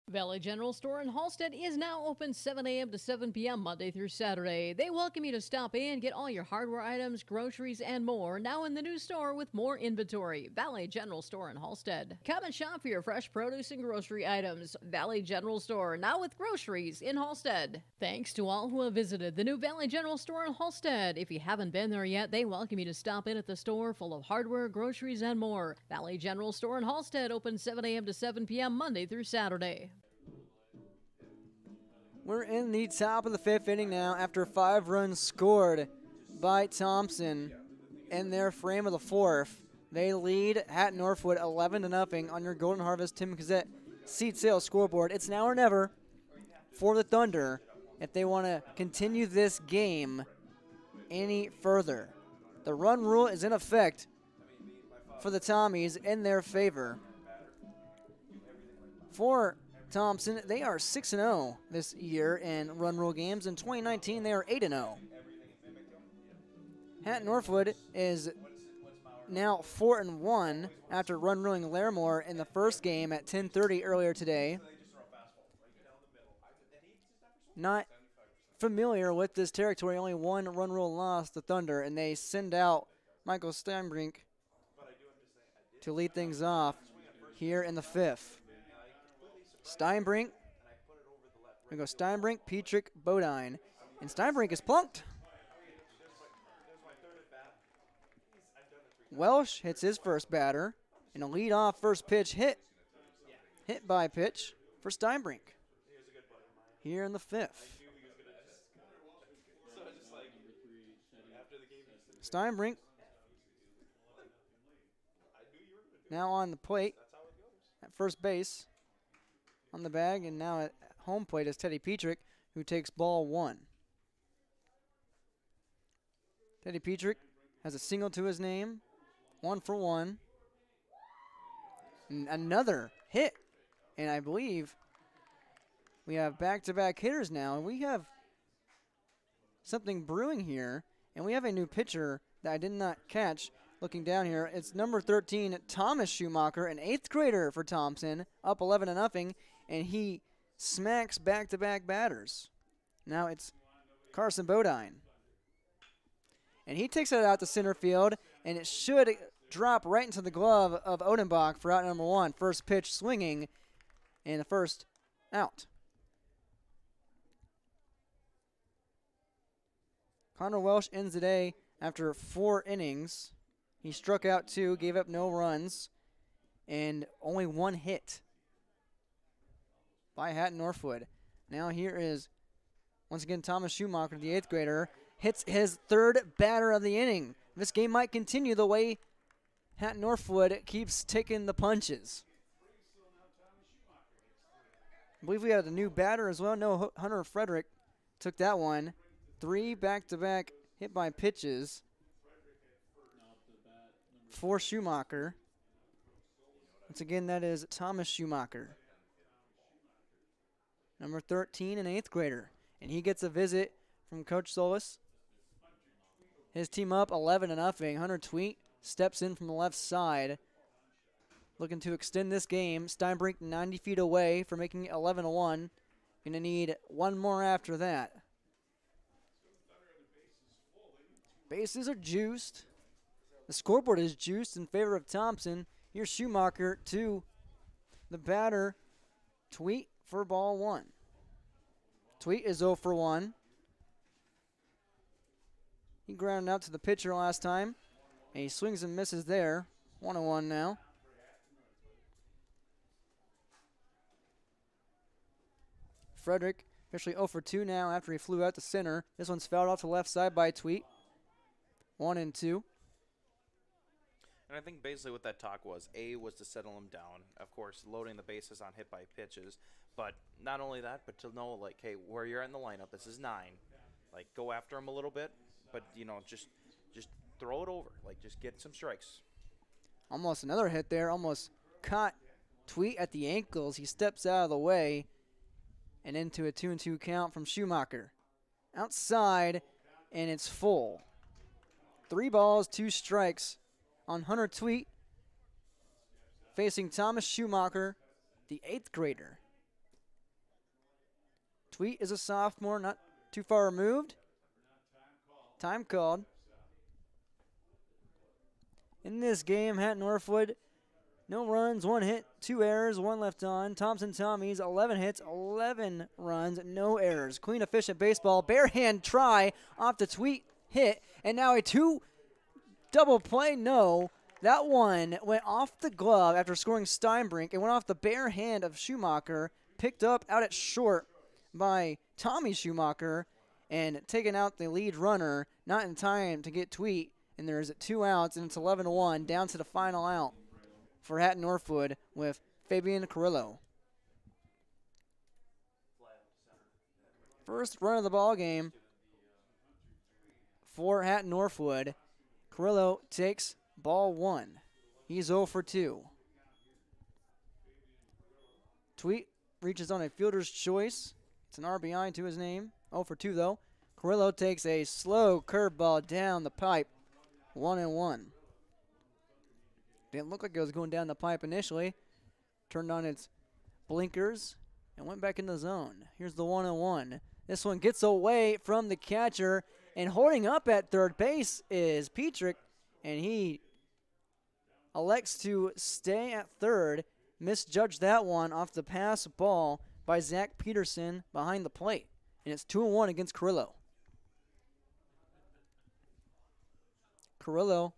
Valley General Store in Halstead is now open 7 a.m. to 7 p.m. Monday through Saturday. They welcome you to stop in, get all your hardware items, groceries, and more now in the new store with more inventory. Valley General Store in Halstead. Come and shop for your fresh produce and grocery items. Valley General Store, now with groceries in Halstead. Thanks to all who have visited the new Valley General Store in Halstead. If you haven't been there yet, they welcome you to stop in at the store full of hardware, groceries, and more. Valley General Store in Halstead, open 7 a.m. to 7 p.m. Monday through Saturday. We're in the top of the 5th inning now after 5 runs scored by Thompson in their frame of the 4th. They lead Hatton-Northwood 11-0 on your Golden Harvest Tim Cassette seat sale scoreboard. It's now or never for the Thunder if they want to continue this game any further. The run rule is in effect for the Tommies in their favor. For Thompson, they are 6-0 this year in run rule games. In 2019, they are 8-0. Hatton-Northwood is now 4-1 after run ruling Larimore in the first game at 10:30 earlier today. Not familiar with this territory, only 1 run rule loss, the Thunder, and they send out Michael Steinbrink to lead things off here in the 5th. Steinbrink. We go Steinbrink, Petrick, Bodine. And Steinbrink is plunked. Welsh hits his first batter. And a lead-off first pitch hit. Hit by pitch for Steinbrink. Here in the 5th. Steinbrink now on the plate at first base. On the bag, and now at home plate is Teddy Petrick, who takes ball 1. Teddy Petrick has a single to his name, 1 for 1. And another hit, and I believe we have back-to-back hitters now, and we have something brewing here, and we have a new pitcher that I did not catch. Looking down here, it's number 13, Thomas Schumacher, an 8th grader for Thompson, up 11-0. And he smacks back-to-back batters. Now it's Carson Bodine. And he takes it out to center field, and it should drop right into the glove of Odenbach for out number 1. First pitch swinging, and the first out. Connor Welsh ends the day after 4 innings. He struck out 2, gave up no runs, and only 1 hit by Hatton-Northwood. Now here is, once again, Thomas Schumacher, the 8th grader, hits his 3rd batter of the inning. This game might continue the way Hatton-Northwood keeps taking the punches. I believe we had a new batter as well. No, Hunter Frederick took that one. 3 back-to-back hit by pitches for Schumacher. Once again, that is Thomas Schumacher, number 13, an 8th grader. And he gets a visit from Coach Solis. his team up 11-0. Hunter Tweet steps in from the left side, looking to extend this game. Steinbrink 90 feet away for making it 11-1. Going to need one more after that. Bases are juiced. The scoreboard is juiced in favor of Thompson. Here's Schumacher to the batter, Tweet, for ball 1. Tweet is 0 for 1. He grounded out to the pitcher last time, and he swings and misses there. 1-1 now. Frederick officially 0 for 2 now after he flew out to center. This one's fouled off to left side by Tweet. 1-2. And I think basically what that talk was to settle him down. Of course, loading the bases on hit by pitches. But not only that, but to know, like, hey, where you're at in the lineup, this is 9. Like, go after him a little bit. But, you know, just throw it over. Like, just get some strikes. Almost another hit there. Almost caught Tweet at the ankles. He steps out of the way and into a 2-2 count from Schumacher. Outside, and it's full. 3 balls, 2 strikes on Hunter Tweet, facing Thomas Schumacher, the 8th grader. Tweet is a sophomore, not too far removed. Time called. In this game, Hatton-Northwood, no runs, 1 hit, 2 errors, 1 left on. Thompson Tommies, 11 hits, 11 runs, no errors. Clean, efficient baseball. Bare hand try off the Tweet hit, and now a 2 double play. No, that one went off the glove after scoring Steinbrink. It went off the bare hand of Schumacher, picked up out at short by Tommy Schumacher, and taken out the lead runner, not in time to get Tweet. And there's 2 outs, and it's 11-1, down to the final out for Hatton-Northwood with Fabian Carrillo. First run of the ball game for Hatton-Northwood. Carrillo takes ball 1. He's 0 for 2. Tweet reaches on a fielder's choice. It's an RBI to his name. 0 for 2, though. Carrillo takes a slow curveball down the pipe. 1-1. Didn't look like it was going down the pipe initially. Turned on its blinkers and went back in the zone. Here's the 1-1. This one gets away from the catcher, and holding up at third base is Petrick, and he elects to stay at third. Misjudged that one off the pass ball by Zach Peterson behind the plate. And it's 2-1 against Carrillo. Carrillo,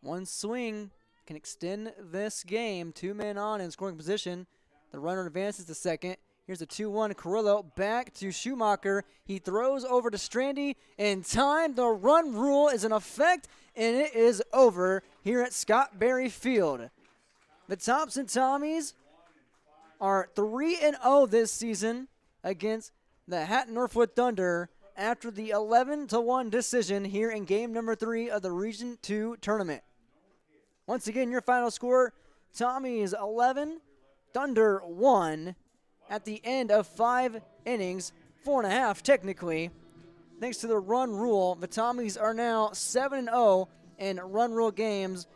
one swing can extend this game. 2 men on in scoring position. The runner advances to second. Here's a 2-1 Carrillo back to Schumacher. He throws over to Strandy in time. The run rule is in effect, and it is over here at Scott Berry Field. The Thompson Tommies are 3-0 this season against the Hatton-Northwood Thunder after the 11-1 decision here in game number 3 of the Region 2 tournament. Once again, your final score, Tommies 11, Thunder 1 at the end of 5 innings, 4.5 technically. Thanks to the run rule, the Tommies are now 7-0 in run rule games.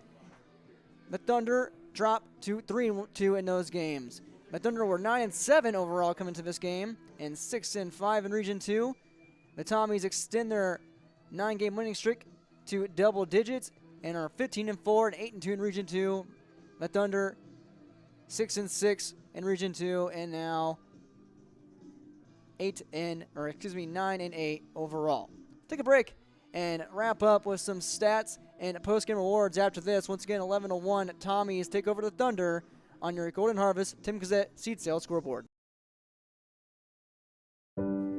The Thunder dropped to 3-2 in those games. The Thunder were 9-7 overall coming to this game and 6-5 in Region 2. The Tommies extend their 9-game winning streak to double digits and are 15-4 and 8-2 in Region 2. The Thunder 6-6 in Region 2 and now 9-8 overall. Take a break and wrap up with some stats and post-game awards after this. Once again, 11-1 Tommies take over the Thunder on your Golden Harvest Tim Gazette seed sale scoreboard.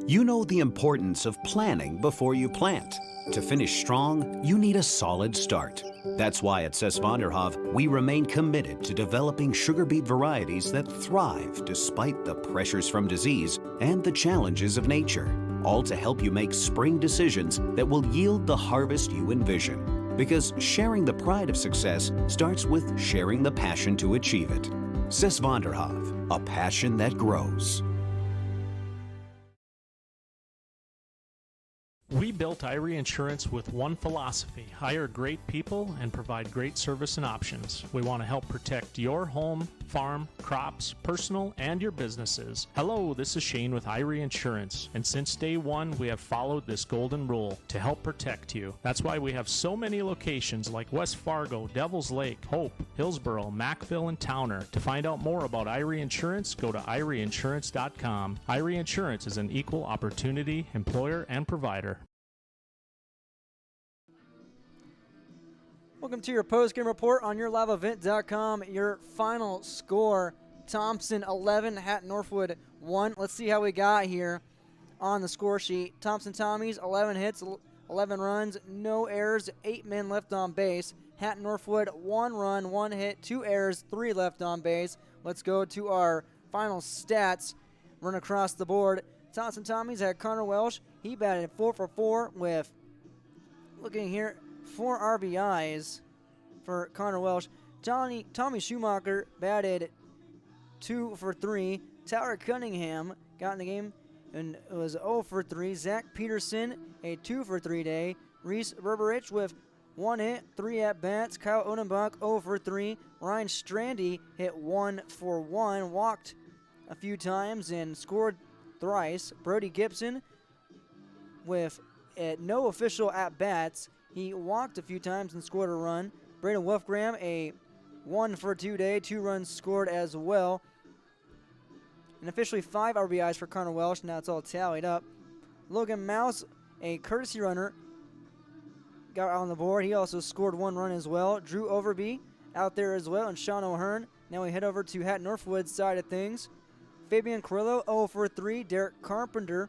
You know the importance of planning before you plant. To finish strong, you need a solid start. That's why at Cess Vonderhoff, we remain committed to developing sugar beet varieties that thrive despite the pressures from disease and the challenges of nature, all to help you make spring decisions that will yield the harvest you envision. Because sharing the pride of success starts with sharing the passion to achieve it. Cess Vonderhoff, a passion that grows. We built Irie Insurance with one philosophy: hire great people and provide great service and options. We want to help protect your home, farm, crops, personal, and your businesses. Hello, this is Shane with Irie Insurance, and since day one, we have followed this golden rule to help protect you. That's why we have so many locations like West Fargo, Devil's Lake, Hope, Hillsboro, Mackville, and Towner. To find out more about Irie Insurance, go to IrieInsurance.com. Irie Insurance is an equal opportunity employer and provider. Welcome to your post-game report on YourLiveEvent.com. Your final score, Thompson 11, Hatton-Northwood 1. Let's see how we got here on the score sheet. Thompson Tommies, 11 hits, 11 runs, no errors, 8 men left on base. Hatton-Northwood, 1 run, 1 hit, 2 errors, 3 left on base. Let's go to our final stats. Run across the board. Thompson Tommies had Connor Welsh. He batted 4 for 4 with, looking here, 4 RBIs for Connor Welsh. Tommy Schumacher batted 2 for 3. Tyler Cunningham got in the game and it was 0 for 3. Zach Peterson, a 2 for 3 day. Reese Berberich with 1 hit, 3 at-bats. Kyle Odenbach, 0 for 3. Ryan Strandy hit 1 for 1, walked a few times and scored thrice. Brody Gibson with no official at-bats. He walked a few times and scored a run. Braden Wolfgram, a 1 for 2 day, 2 runs scored as well. And officially 5 RBIs for Connor Welsh. Now it's all tallied up. Logan Mouse, a courtesy runner, got on the board. He also scored 1 run as well. Drew Overby out there as well, and Sean O'Hearn. Now we head over to Hatton-Northwood's side of things. Fabian Carrillo, 0 for 3. Derek Carpenter,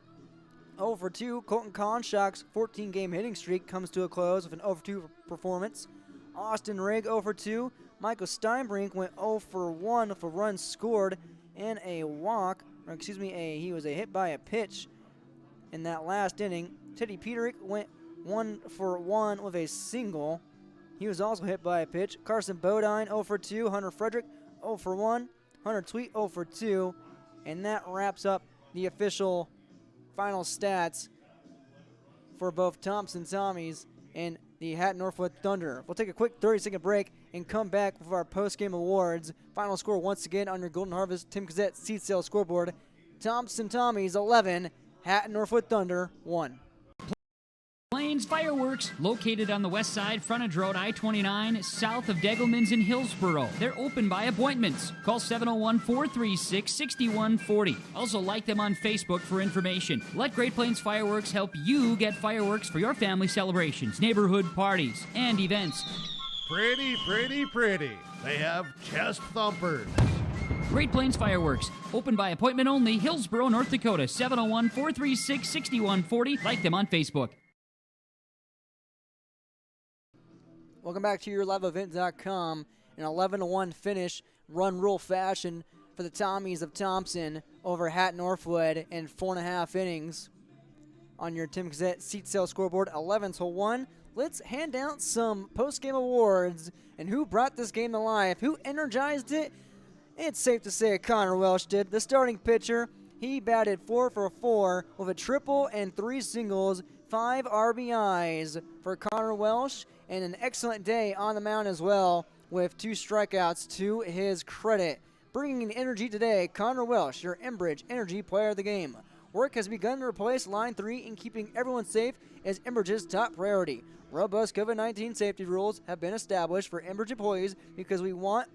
0 for 2. Colton Conshock's 14-game hitting streak comes to a close with an 0 for 2 performance. Austin Rigg, 0 for 2. Michael Steinbrink went 0 for 1 with a run scored and a walk. Or excuse me, he was a hit by a pitch in that last inning. Teddy Peterick went 1 for 1 with a single. He was also hit by a pitch. Carson Bodine, 0 for 2. Hunter Frederick, 0 for 1. Hunter Tweet, 0 for 2. And that wraps up the official final stats for both Thompson Tommies and the Hatton-Northwood Thunder. We'll take a quick 30-second break and come back with our post-game awards. Final score once again on your Golden Harvest Tim Gazette seat sale scoreboard. Thompson Tommies 11, Hatton-Northwood Thunder 1. Plains Fireworks, located on the west side, frontage road I-29, south of Degelman's in Hillsboro. They're open by appointments. Call 701-436-6140. Also like them on Facebook for information. Let Great Plains Fireworks help you get fireworks for your family celebrations, neighborhood parties, and events. Pretty, pretty, pretty. They have chest thumpers. Great Plains Fireworks, open by appointment only, Hillsboro, North Dakota, 701-436-6140. Like them on Facebook. Welcome back to YourLiveEvent.com. An 11-1 finish, run rule fashion for the Tommies of Thompson over Hatton-Northwood in 4.5 innings. On your Tim Gazette seat sale scoreboard, 11-1. Let's hand out some post-game awards and who brought this game to life, who energized it. It's safe to say Connor Welsh did. The starting pitcher, he batted 4 for 4 with a triple and 3 singles, 5 RBIs for Connor Welsh, and an excellent day on the mound as well with 2 strikeouts to his credit. Bringing in energy today, Connor Welsh, your Enbridge Energy Player of the Game. Work has begun to replace Line 3 in keeping everyone safe as Enbridge's top priority. Robust COVID-19 safety rules have been established for Enbridge employees because we want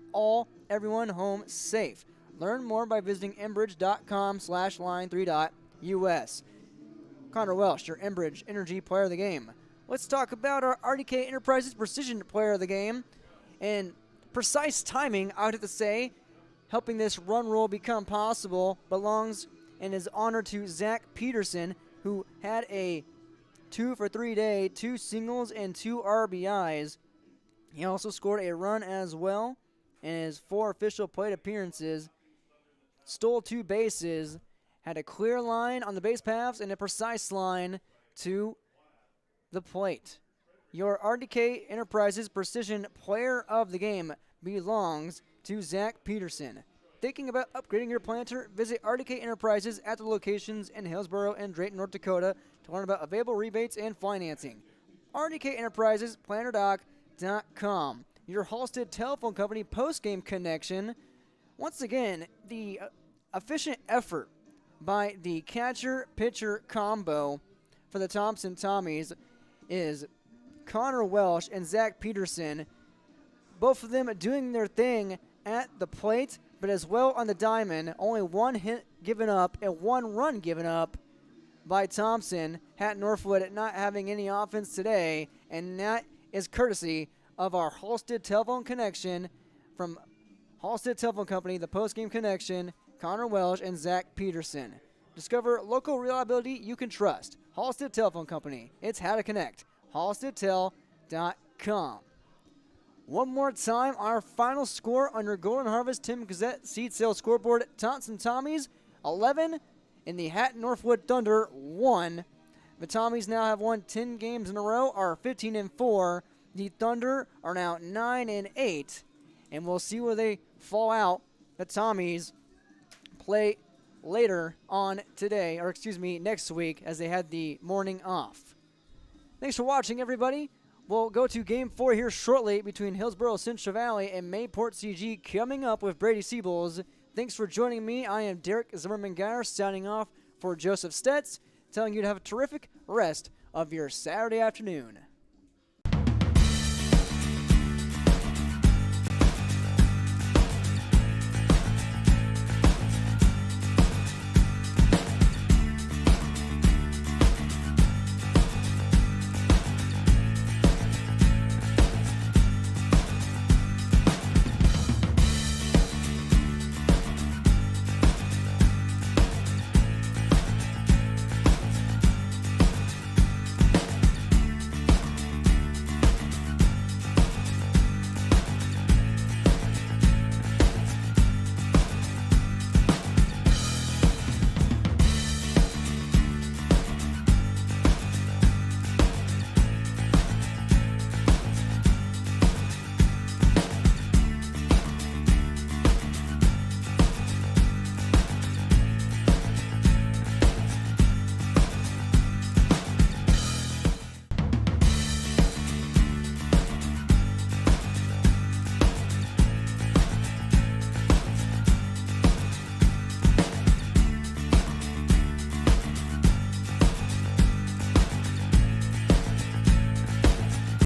everyone home safe. Learn more by visiting enbridge.com/line3.us. Connor Welsh, your Enbridge Energy Player of the Game. Let's talk about our RDK Enterprises Precision Player of the Game. And precise timing, I would have to say, helping this run rule become possible belongs and is honored to Zach Peterson, who had a 2 for 3 day, 2 singles and 2 RBIs. He also scored a run as well in his 4 official plate appearances. Stole 2 bases, had a clear line on the base paths and a precise line to the plate. Your RDK Enterprises Precision Player of the Game belongs to Zach Peterson. Thinking about upgrading your planter? Visit RDK Enterprises at the locations in Hillsboro and Drayton, North Dakota to learn about available rebates and financing. RDK Enterprises, plannerdoc.com. Your Halstead Telephone Company post-game connection. Once again, the efficient effort by the catcher-pitcher combo for the Thompson Tommies is Connor Welsh and Zach Peterson. Both of them doing their thing at the plate, but as well on the diamond. Only one hit given up and one run given up by Thompson. Hatton-Northwood not having any offense today, and that is courtesy of our Halstead Telephone Connection from Halstead Telephone Company, the post-game connection, Connor Welsh and Zach Peterson. Discover local reliability you can trust. Halstead Telephone Company. It's how to connect. HalsteadTel.com. One more time, our final score on your Golden Harvest Tim Gazette seed sale scoreboard. Thompson Tommies 11 and the Hatton-Northwood Thunder 1. The Tommies now have won 10 games in a row, are 15-4. The Thunder are now 9-8, and we'll see where they fall out. The Tommies play later on today, or excuse me, next week, as they had the morning off. Thanks for watching, everybody. We'll go to Game 4 here shortly between Hillsborough Central Valley and Mayport CG, coming up with Brady Siebels. Thanks for joining me. I am Derek Zimmerman-Geyer, signing off for Joseph Stetz, telling you to have a terrific rest of your Saturday afternoon.